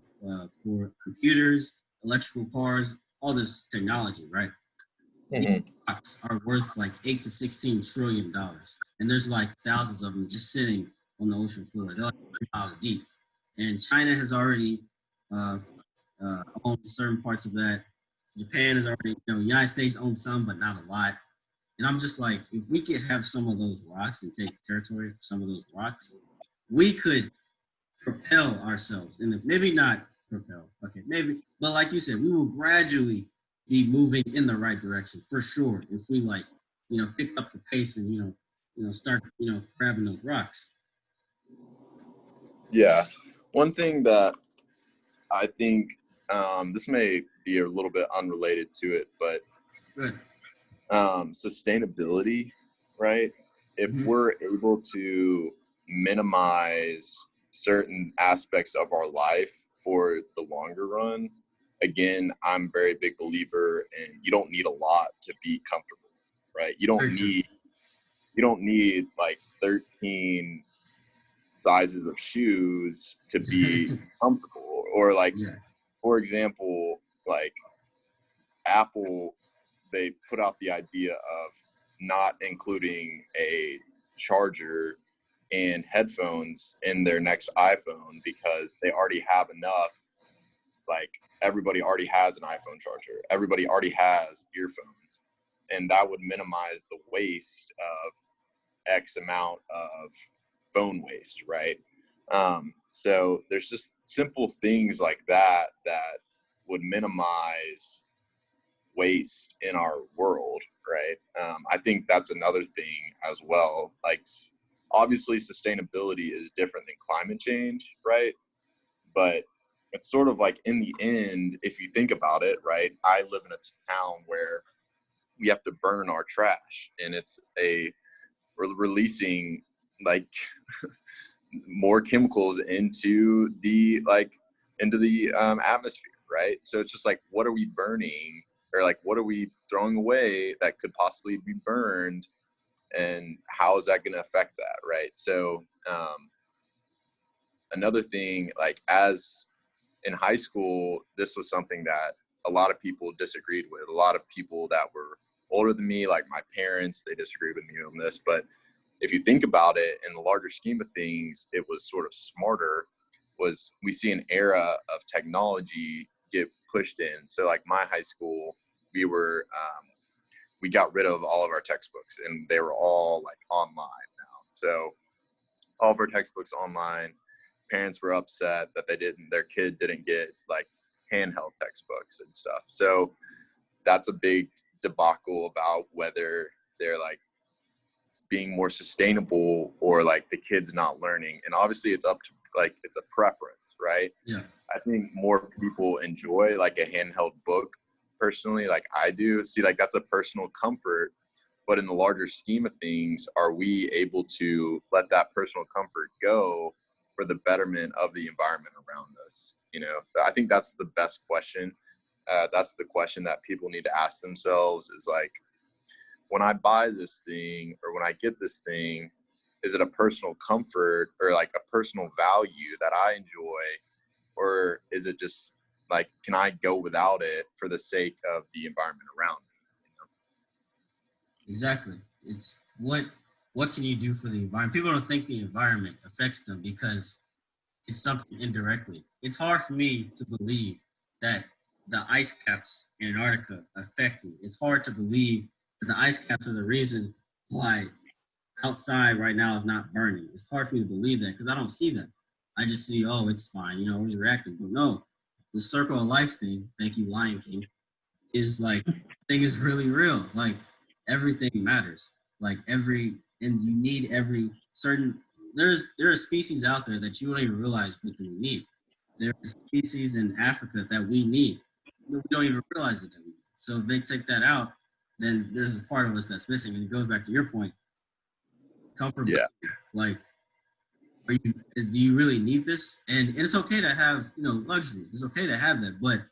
for computers, electrical cars, all this technology, right? These Hmm. rocks are worth like 8 to 16 trillion dollars, and there's like thousands of them just sitting on the ocean floor. They're like 3 miles deep, and China has already uh, owns certain parts of that. Japan is already, United States owns some, but not a lot. And I'm just like, if we could have some of those rocks and take territory for some of those rocks, we could propel ourselves. And maybe not propel, okay, maybe, but like you said, we will gradually be moving in the right direction for sure. If we like, pick up the pace and start, grabbing those rocks. Yeah. One thing that I think, this may be a little bit unrelated to it, but Good. sustainability, right? If Mm-hmm. we're able to minimize certain aspects of our life for the longer run, again, I'm a very big believer in you don't need a lot to be comfortable, right? Very true. You don't need like 13 sizes of shoes to be comfortable. Or like, Yeah. for example, like Apple, they put out the idea of not including a charger and headphones in their next iPhone because they already have enough. Like, everybody already has an iPhone charger, everybody already has earphones, and that would minimize the waste of X amount of phone waste, right? So there's just simple things like that that would minimize waste in our world, right? I think that's another thing as well. Like, obviously, sustainability is different than climate change, right? But it's sort of like, in the end, if you think about it, right? I live in a town where we have to burn our trash, and we're releasing like more chemicals into the atmosphere, right? So it's just like, what are we burning, or like what are we throwing away that could possibly be burned, and how is that going to affect that, right? So another thing, like, as in high school, this was something that a lot of people disagreed with. A lot of people that were older than me, like my parents, they disagreed with me on this. But if you think about it in the larger scheme of things, it was sort of smarter. Was we see an era of technology get pushed in. So like my high school, we got rid of all of our textbooks, and they were all like online now. So all of our textbooks online. Parents were upset that their kid didn't get like handheld textbooks and stuff. So that's a big debacle about whether they're like being more sustainable or like the kids not learning. And obviously it's up to like, it's a preference, right? Yeah. I think more people enjoy like a handheld book personally, like I do. See, like that's a personal comfort. But in the larger scheme of things, are we able to let that personal comfort go for the betterment of the environment around us? You know, I think that's the best question. That's the question that people need to ask themselves is like, when I buy this thing or when I get this thing, is it a personal comfort or like a personal value that I enjoy? Or is it just like, can I go without it for the sake of the environment around me? Exactly. It's what can you do for the environment? People don't think the environment affects them because it's something indirectly. It's hard for me to believe that the ice caps in Antarctica affect me. It's hard to believe that the ice caps are the reason why outside right now is not burning. It's hard for me to believe that because I don't see that. I just see, oh, it's fine, we're reacting. But no, the circle of life thing, thank you, Lion King, is like thing is really real. Like everything matters. Like and you need every certain there are species out there that you don't even realize what we need. There's species in Africa that we need. We don't even realize it that we need. So if they take that out, then there's a part of us that's missing. And it goes back to your point, comfort. Yeah. Like, do you really need this? And it's okay to have, luxury. It's okay to have that, but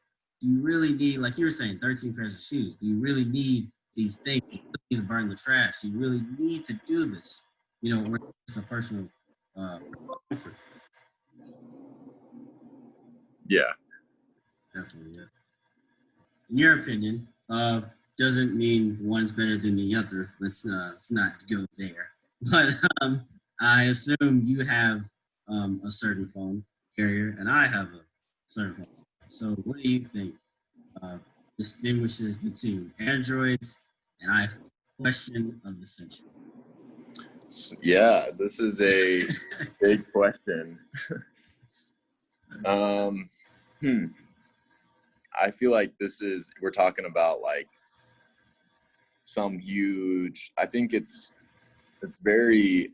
do you really need, like you were saying, 13 pairs of shoes? Do you really need these things? Do you need to burn the trash? Do you really need to do this? Or just a personal comfort? Yeah. Definitely, yeah. In your opinion, doesn't mean one's better than the other. Let's not go there. But I assume you have a certain phone carrier, and I have a certain phone. So, what do you think uh, distinguishes the two Androids and iPhone? Question of the century. Yeah, this is a big question. I feel like we're talking about like some huge, I think it's a very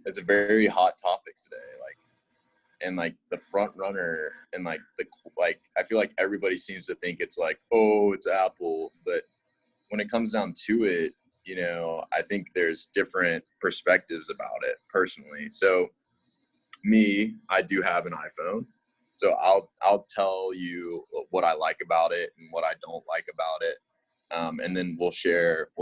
hot topic today. Like, and like the front runner and like I feel like everybody seems to think it's like, oh, it's Apple. But when it comes down to it, I think there's different perspectives about it personally. So I do have an iPhone. So I'll tell you what I like about it and what I don't like about it. And then we'll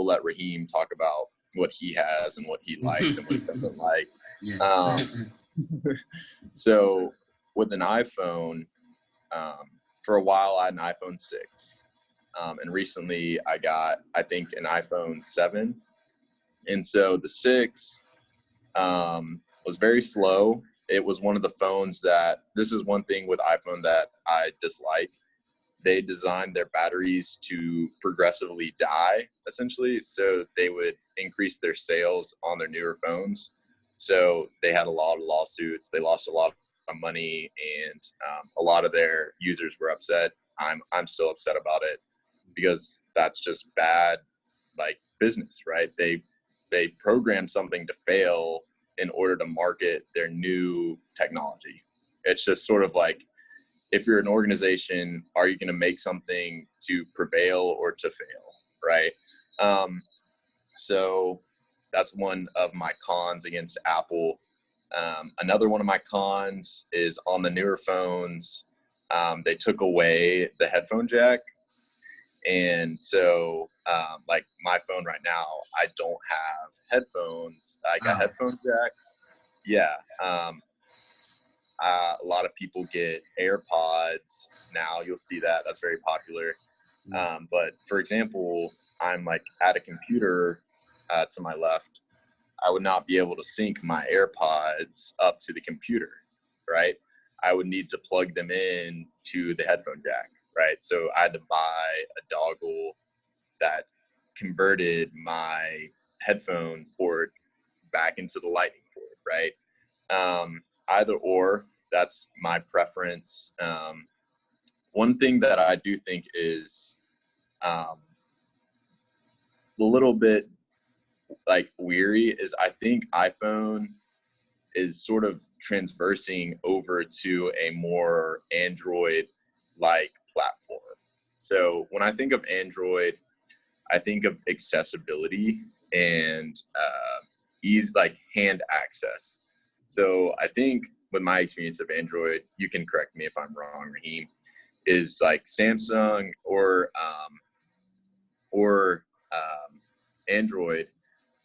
let Raheem talk about what he has and what he likes and what he doesn't like. Yes. So with an iPhone, for a while I had an iPhone 6. And recently I got, I think, an iPhone 7. And so the 6 was very slow. It was one of the phones this is one thing with iPhone that I dislike. They designed their batteries to progressively die, essentially, so they would increase their sales on their newer phones. So they had a lot of lawsuits. They lost a lot of money, and a lot of their users were upset. I'm still upset about it because that's just bad, like, business, right? They program something to fail in order to market their new technology. It's just sort of like, if you're an organization, are you going to make something to prevail or to fail, right? So that's one of my cons against Apple. Another one of my cons is on the newer phones, they took away the headphone jack. And so, like my phone right now, I don't have headphones. I got headphone jack. Yeah. A lot of people get AirPods now. You'll see that. That's very popular. But for example, I'm like at a computer to my left. I would not be able to sync my AirPods up to the computer, right? I would need to plug them in to the headphone jack, right? So I had to buy a dongle that converted my headphone port back into the lightning port, right? Either or, that's my preference. One thing that I do think is a little bit like weary is I think iPhone is sort of transversing over to a more Android like platform. So when I think of Android, I think of accessibility and ease, like hand access. So I think with my experience of Android, you can correct me if I'm wrong, Raheem, is like Samsung or Android.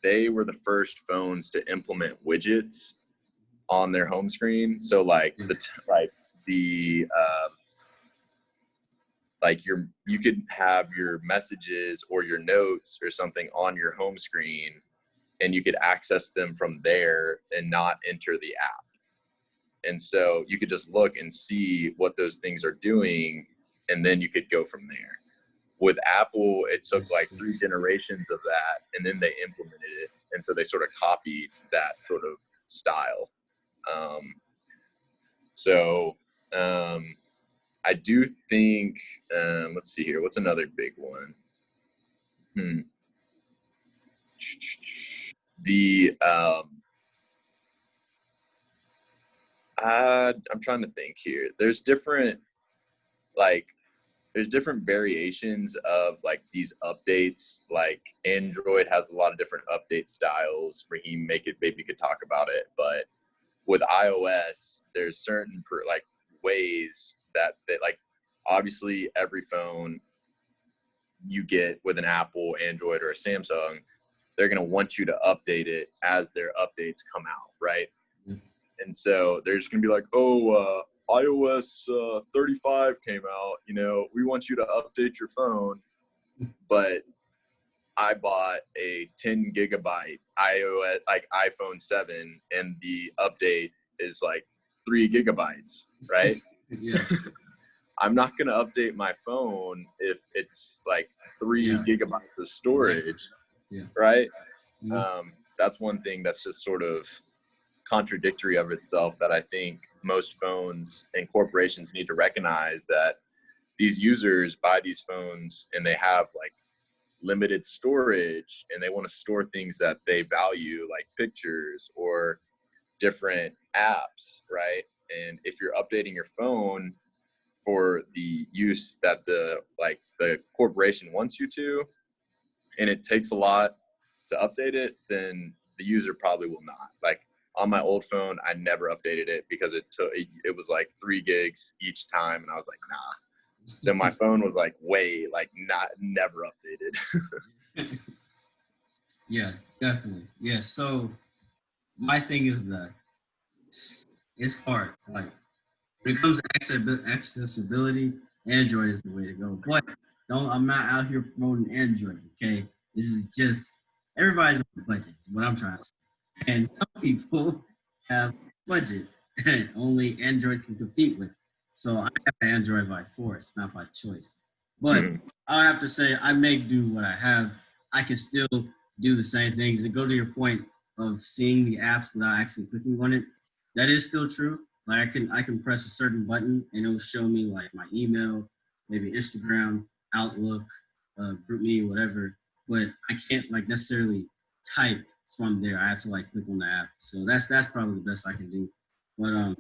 They were the first phones to implement widgets on their home screen. So like the like you could have your messages or your notes or something on your home screen, and you could access them from there and not enter the app. And so you could just look and see what those things are doing, and then you could go from there. With Apple, it took like 3 generations of that, and then they implemented it. And so they sort of copied that sort of style. So I do think, let's see here. What's another big one? I'm trying to think here. There's different variations of like these updates. Like Android has a lot of different update styles. Raheem, maybe you could talk about it. But with iOS, there's certain ways that like obviously every phone you get with an Apple, Android, or a Samsung, they're going to want you to update it as their updates come out, right? Mm-hmm. And so they're just going to be like, iOS 35 came out, we want you to update your phone. But I bought a 10 gigabyte iOS, like iPhone 7, and the update is like 3 gigabytes, right? Yeah. I'm not going to update my phone if it's like 3 gigabytes of storage, right? Mm-hmm. That's one thing that's just sort of contradictory of itself that I think most phones and corporations need to recognize, that these users buy these phones and they have like limited storage and they want to store things that they value, like pictures or different apps, right? And if you're updating your phone for the use that the corporation wants you to, and it takes a lot to update it, then the user probably will not. Like on my old phone, I never updated it because it was like 3 gigs each time, and I was like, nah. So my phone was like never updated. Yeah, definitely. Yeah. So my thing is that it's hard. Like when it comes to accessibility, Android is the way to go. But I'm not out here promoting Android. Okay, this is just everybody's on a budget. Is what I'm trying to say. And some people have budget and only Android can compete with. So I have Android by force, not by choice. But I have to say, I make do what I have. I can still do the same things. To go to your point of seeing the apps without actually clicking on it, that is still true. Like I can press a certain button and it will show me like my email, maybe Instagram, Outlook, GroupMe, whatever. But I can't like necessarily type from there. I have to like click on the app. So that's probably the best I can do. But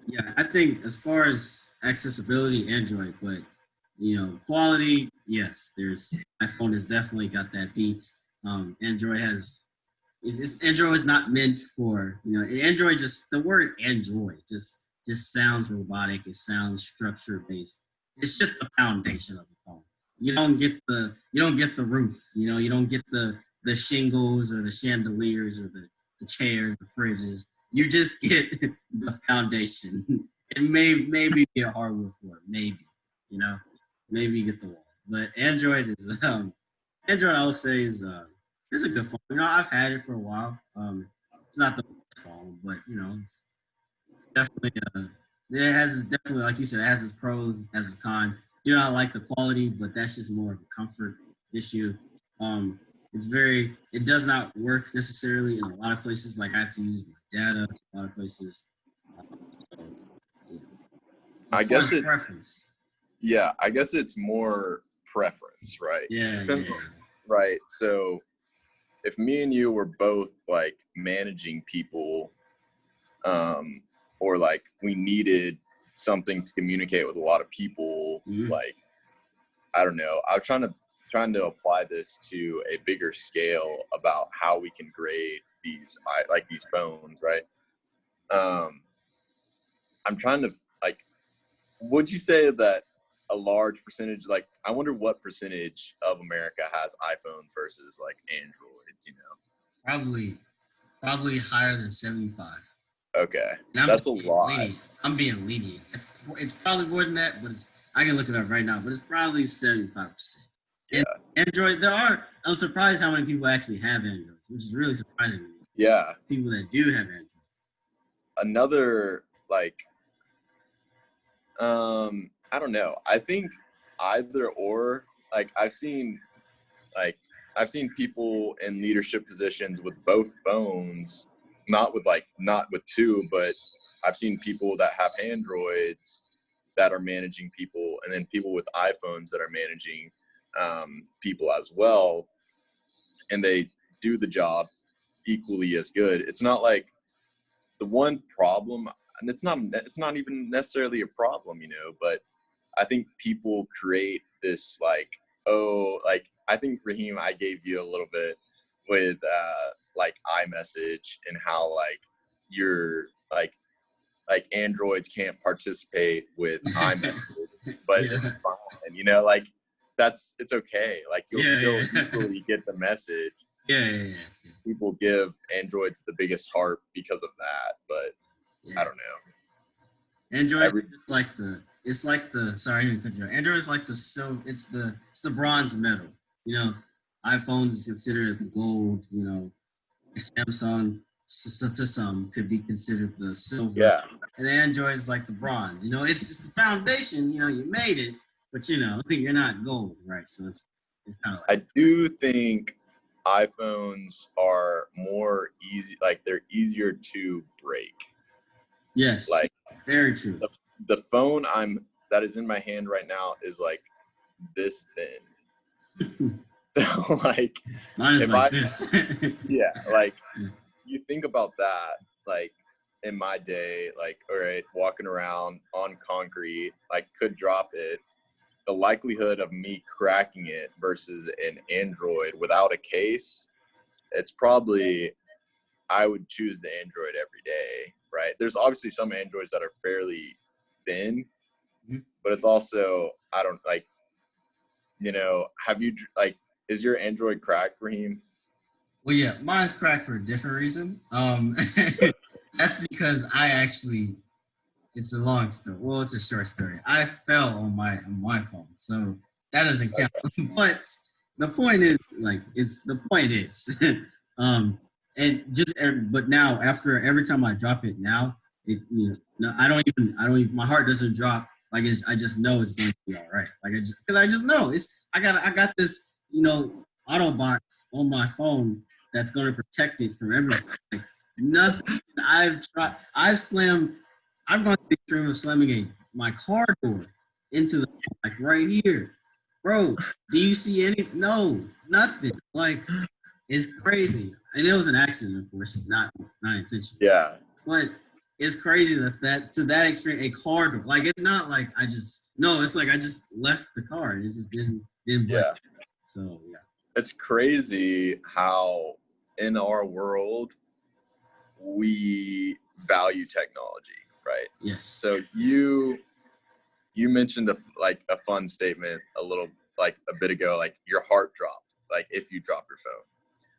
yeah, I think as far as accessibility, Android, but quality, yes, there's iPhone has definitely got that beats. Android has Android is not meant for Android. Just the word Android just sounds robotic. It sounds structure based. It's just the foundation of the phone. You don't get the roof. You don't get the shingles or the chandeliers or the chairs, the fridges. You just get the foundation. It maybe be a hardware floor, maybe maybe you get the wall. But Android is Android I would say is it's a good phone. I've had it for a while. It's not the best phone, but it's definitely it has definitely, like you said, it has its pros, has its cons. Do not like the quality, but that's just more of a comfort issue. It does not work necessarily in a lot of places. Like I have to use my data a lot of places. So, I guess preference. Yeah, I guess it's more preference, right? Yeah. right? So if me and you were both like managing people, or like we needed something to communicate with a lot of people, like, I don't know, I'm trying to apply this to a bigger scale about how we can grade these like these phones, right? I'm trying to, like, would you say that a large percentage, like, I wonder what percentage of America has iPhones versus like Androids, you know? Probably higher than 75. Okay, And that's a lot. I'm being lenient. It's probably more than that, but I can look it up right now. But it's probably 75%. Yeah. And Android, I'm surprised how many people actually have Androids, which is really surprising to me. Yeah. People that do have Androids. Another, like, I don't know. I think either or. Like, I've seen people in leadership positions with both phones, not with two, but I've seen people that have Androids that are managing people, and then people with iPhones that are managing people as well, and they do the job equally as good. It's not like the one problem, and it's not even necessarily a problem, you know, but I think people create this, like, oh, like, I think, Raheem, I gave you a little bit with like iMessage, and how like you're like Androids can't participate with iMessage, but Yeah. it's fine, you know, like it's okay. Like, you'll still Yeah. equally get the message. Yeah. People give Androids the biggest heart because of that, but Yeah. I don't know. Android's just like sorry, I didn't cut you off. Android's like it's the bronze medal. You know, iPhones is considered the gold. You know, Samsung to some could be considered the silver. Yeah. And Android's like the bronze. You know, it's the foundation. You know, you made it, but you know, you're not gold, right? So it's kind of like. I do think iPhones are more easy, like they're easier to break. Yes, like very true. The phone that is in my hand right now is like this thin. So like, mine is if like this. Yeah, like, you think about that, like, in my day, like, all right, walking around on concrete, like, could drop it. The likelihood of me cracking it versus an Android without a case, it's probably, I would choose the Android every day, right? There's obviously some Androids that are fairly thin, but it's also, I don't, like, you know, have you, like, is your Android cracked, Raheem? Well, yeah, mine's cracked for a different reason. That's because it's a long story. Well, it's a short story. I fell on my phone, so that doesn't count. But the point is, um, and but now after every time I drop it now, no, I don't even, my heart doesn't drop. Like, I just know it's going to be all right. Like, because I just know I got this, Autobox on my phone that's going to protect it from everything. Like, nothing I've gone to the extreme of slamming my car door into the, like, right here. Bro, do you see any? No, nothing. Like, it's crazy. And it was an accident, of course, not intentional. Yeah. But it's crazy that to that extreme, a car door. Like, it's not like it's like I just left the car and it just didn't break. Yeah. So yeah. It's crazy how in our world we value technology, right? Yes. So you mentioned a fun statement a bit ago, like your heart dropped, like if you drop your phone.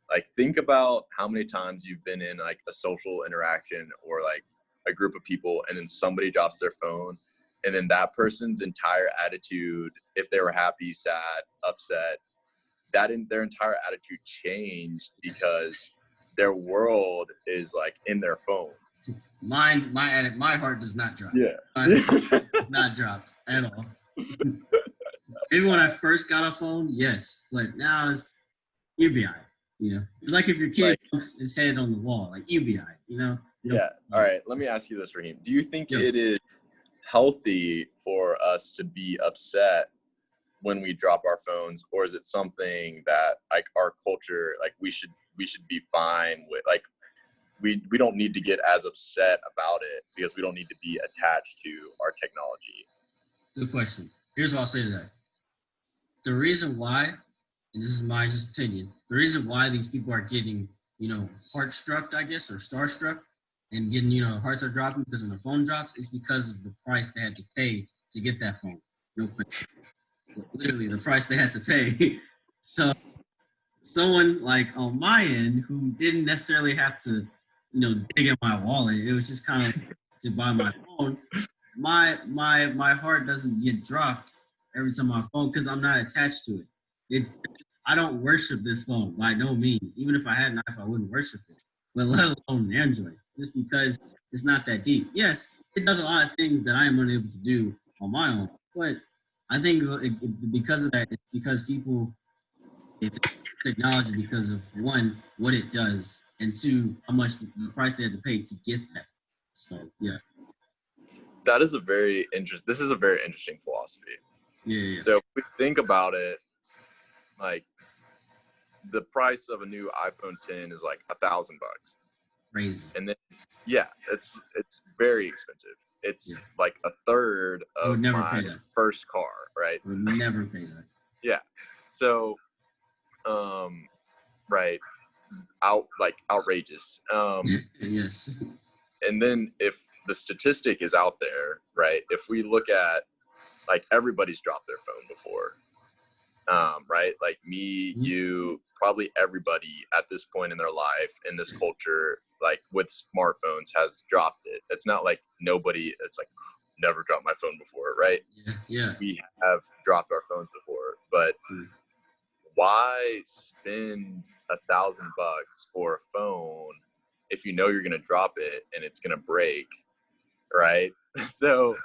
Like, think about how many times you've been in like a social interaction or like a group of people, and then somebody drops their phone, and then that person's entire attitude, if they were happy, sad, upset, their entire attitude changed because their world is like in their phone. My heart does not drop. Yeah. Not dropped at all. Maybe when I first got a phone, yes, but now you'll be all right. You know, it's like if your kid bumps his head on the wall, like, you'll be all right. You know. Yeah. All right. Let me ask you this, Raheem. Do you think it is healthy for us to be upset when we drop our phones, or is it something that like our culture, like we should be fine with, like we don't need to get as upset about it because we don't need to be attached to our technology? Good question. Here's what I'll say to that. The reason why, and this is my just opinion, the reason why these people are getting, heart struck, I guess, or starstruck, and getting, hearts are dropping because when the phone drops, is because of the price they had to pay to get that phone. No question. Literally, the price they had to pay. So, someone like on my end who didn't necessarily have to, dig in my wallet, it was just kind of to buy my phone. My heart doesn't get dropped every time my phone because I'm not attached to it. It's I don't worship this phone by no means. Even if I had an iPhone, I wouldn't worship it. But let alone an Android, just because it's not that deep. Yes, it does a lot of things that I am unable to do on my own. But I think because of that, it's because people they think technology because of one, what it does, and two, how much the price they had to pay to get that. So yeah. That is a very this is a very interesting philosophy. Yeah. So if we think about it, like the price of a new iPhone 10 is like $1,000. Crazy. And then it's very expensive. It's like a third of my first car, right? I would never pay that. Yeah. So right, outrageous. Yes. And then if the statistic is out there, right, if we look at like everybody's dropped their phone before, right, like me, you, probably everybody at this point in their life in this culture, like with smartphones, has dropped it. It's not like nobody, it's like never dropped my phone before, right? Yeah. We have dropped our phones before, but why spend $1,000 for a phone if you know you're going to drop it and it's going to break, right? So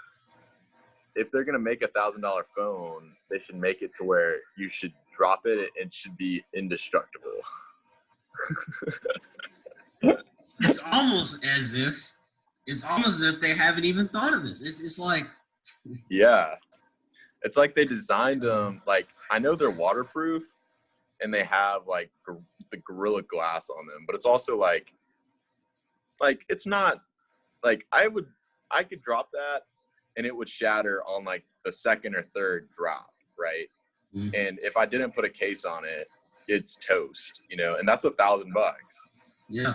if they're going to make $1,000 phone, they should make it to where you should drop it and it should be indestructible. It's almost as if they haven't even thought of this. It's like, yeah, it's like they designed them, like, I know they're waterproof and they have like the Gorilla Glass on them, but it's also like it's not like I could drop that and it would shatter on like the second or third drop, right? And if I didn't put a case on it, it's toast, and that's $1,000. Yeah.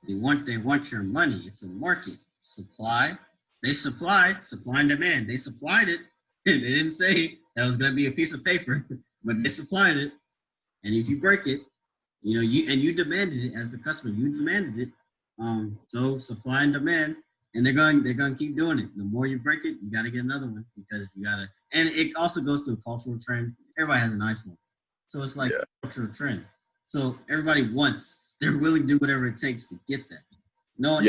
They want your money. It's a market. Supply. They supply and demand. They supplied it. They didn't say that was gonna be a piece of paper, but they supplied it. And if you break it, you demanded it as the customer. You demanded it. So supply and demand, and they're going to keep doing it. The more you break it, you got to get another one because you got to. And it also goes to a cultural trend. Everybody has an iPhone, so it's like a cultural trend. So everybody they're willing to do whatever it takes to get that. No one's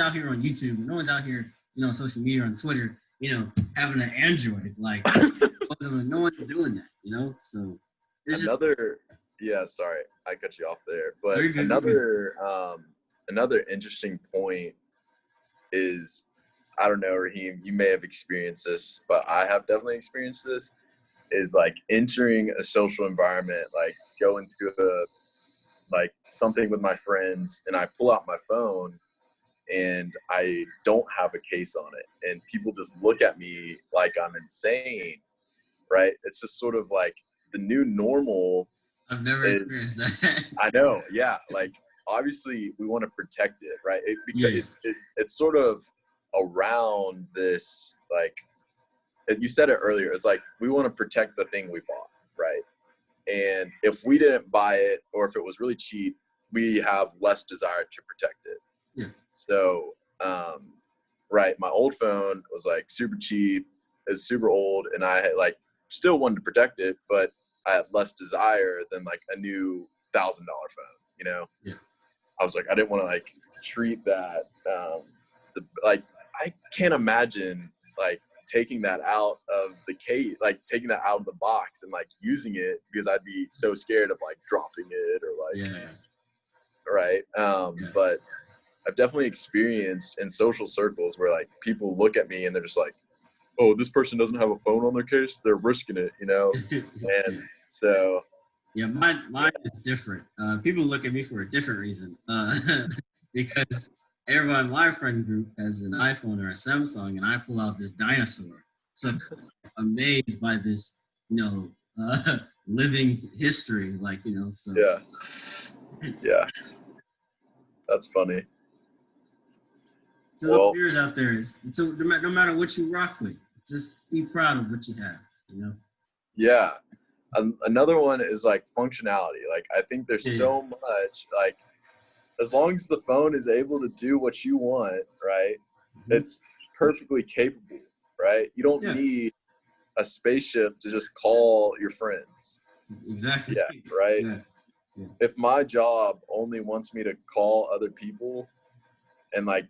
out here on YouTube. No one's out here, social media, on Twitter, having an Android. Like no one's doing that. So sorry, I cut you off there. But another interesting point is, I don't know, Raheem, you may have experienced this, but I have definitely experienced this, is like entering a social environment, like go into something with my friends, and I pull out my phone and I don't have a case on it, and people just look at me like I'm insane, right? It's just sort of like the new normal. I've never experienced that. I know, yeah. Like, obviously, we want to protect it, right? Because it's sort of around this, like, you said it earlier. It's like we want to protect the thing we bought, right? And if we didn't buy it, or if it was really cheap, we have less desire to protect it. Yeah. So, right, my old phone was like super cheap, it's super old, and I had still wanted to protect it, but I had less desire than like a new $1,000 phone, Yeah. I was like, I didn't want to treat that. I can't imagine taking that out of the case, taking that out of the box and using it, because I'd be so scared of dropping it or right. But I've definitely experienced in social circles where people look at me and they're just like, oh, this person doesn't have a phone on their case, they're risking it, you know? And so, yeah, mine is different. People look at me for a different reason. Because everyone in my friend group has an iPhone or a Samsung, and I pull out this dinosaur. So I'm amazed by this, living history. Like, so yeah, yeah, that's funny. to those Well, viewers out there, so no matter what you rock with, just be proud of what you have. yeah. Another one is like functionality. Like, I think there's Yeah. so much, like, as long as the phone is able to do what you want, right? Mhm. It's perfectly capable, right? You don't Yeah. need a spaceship to just call your friends. Exactly. Yeah, right? Yeah. Yeah. If my job only wants me to call other people and like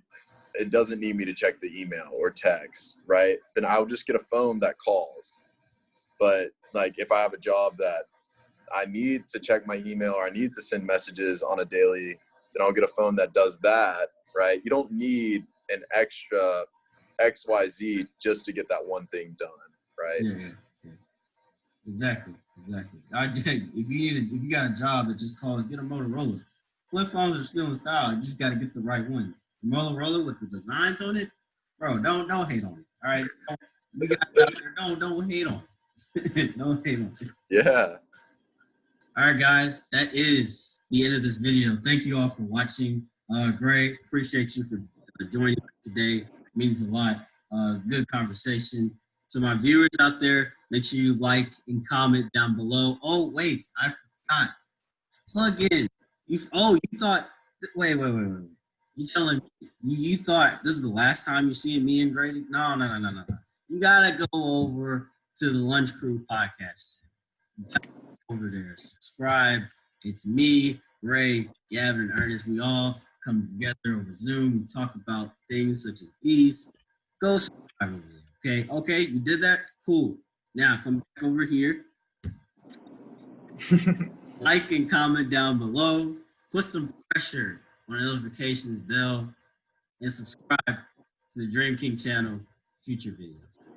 it doesn't need me to check the email or text, right? Then I'll just get a phone that calls. But like if I have a job that I need to check my email or I need to send messages on a daily, then I'll get a phone that does that, right? You don't need an extra XYZ just to get that one thing done, right? Yeah. Yeah. Yeah. Exactly. Exactly. If you got a job that just calls, get a Motorola. Flip phones are still in style. You just got to get the right ones. The Motorola with the designs on it, bro. Don't hate on it. All right. You guys out there, don't hate on it. Don't hate on it. Yeah. All right, guys, that is the end of this video. Thank you all for watching. Greg, appreciate you for joining today. It means a lot. Good conversation. To my viewers out there, make sure you like and comment down below. Oh, wait, I forgot. Plug in. You thought, wait. You telling me, you thought this is the last time you see me and Grady? No. You got to go over to the Lunch Crew podcast over there. Subscribe. It's me, Ray, Gavin, and Ernest. We all come together over Zoom. We talk about things such as these. Go subscribe over there. Okay, you did that? Cool. Now come back over here. Like and comment down below. Put some pressure on the notifications bell and subscribe to the Dream King channel future videos.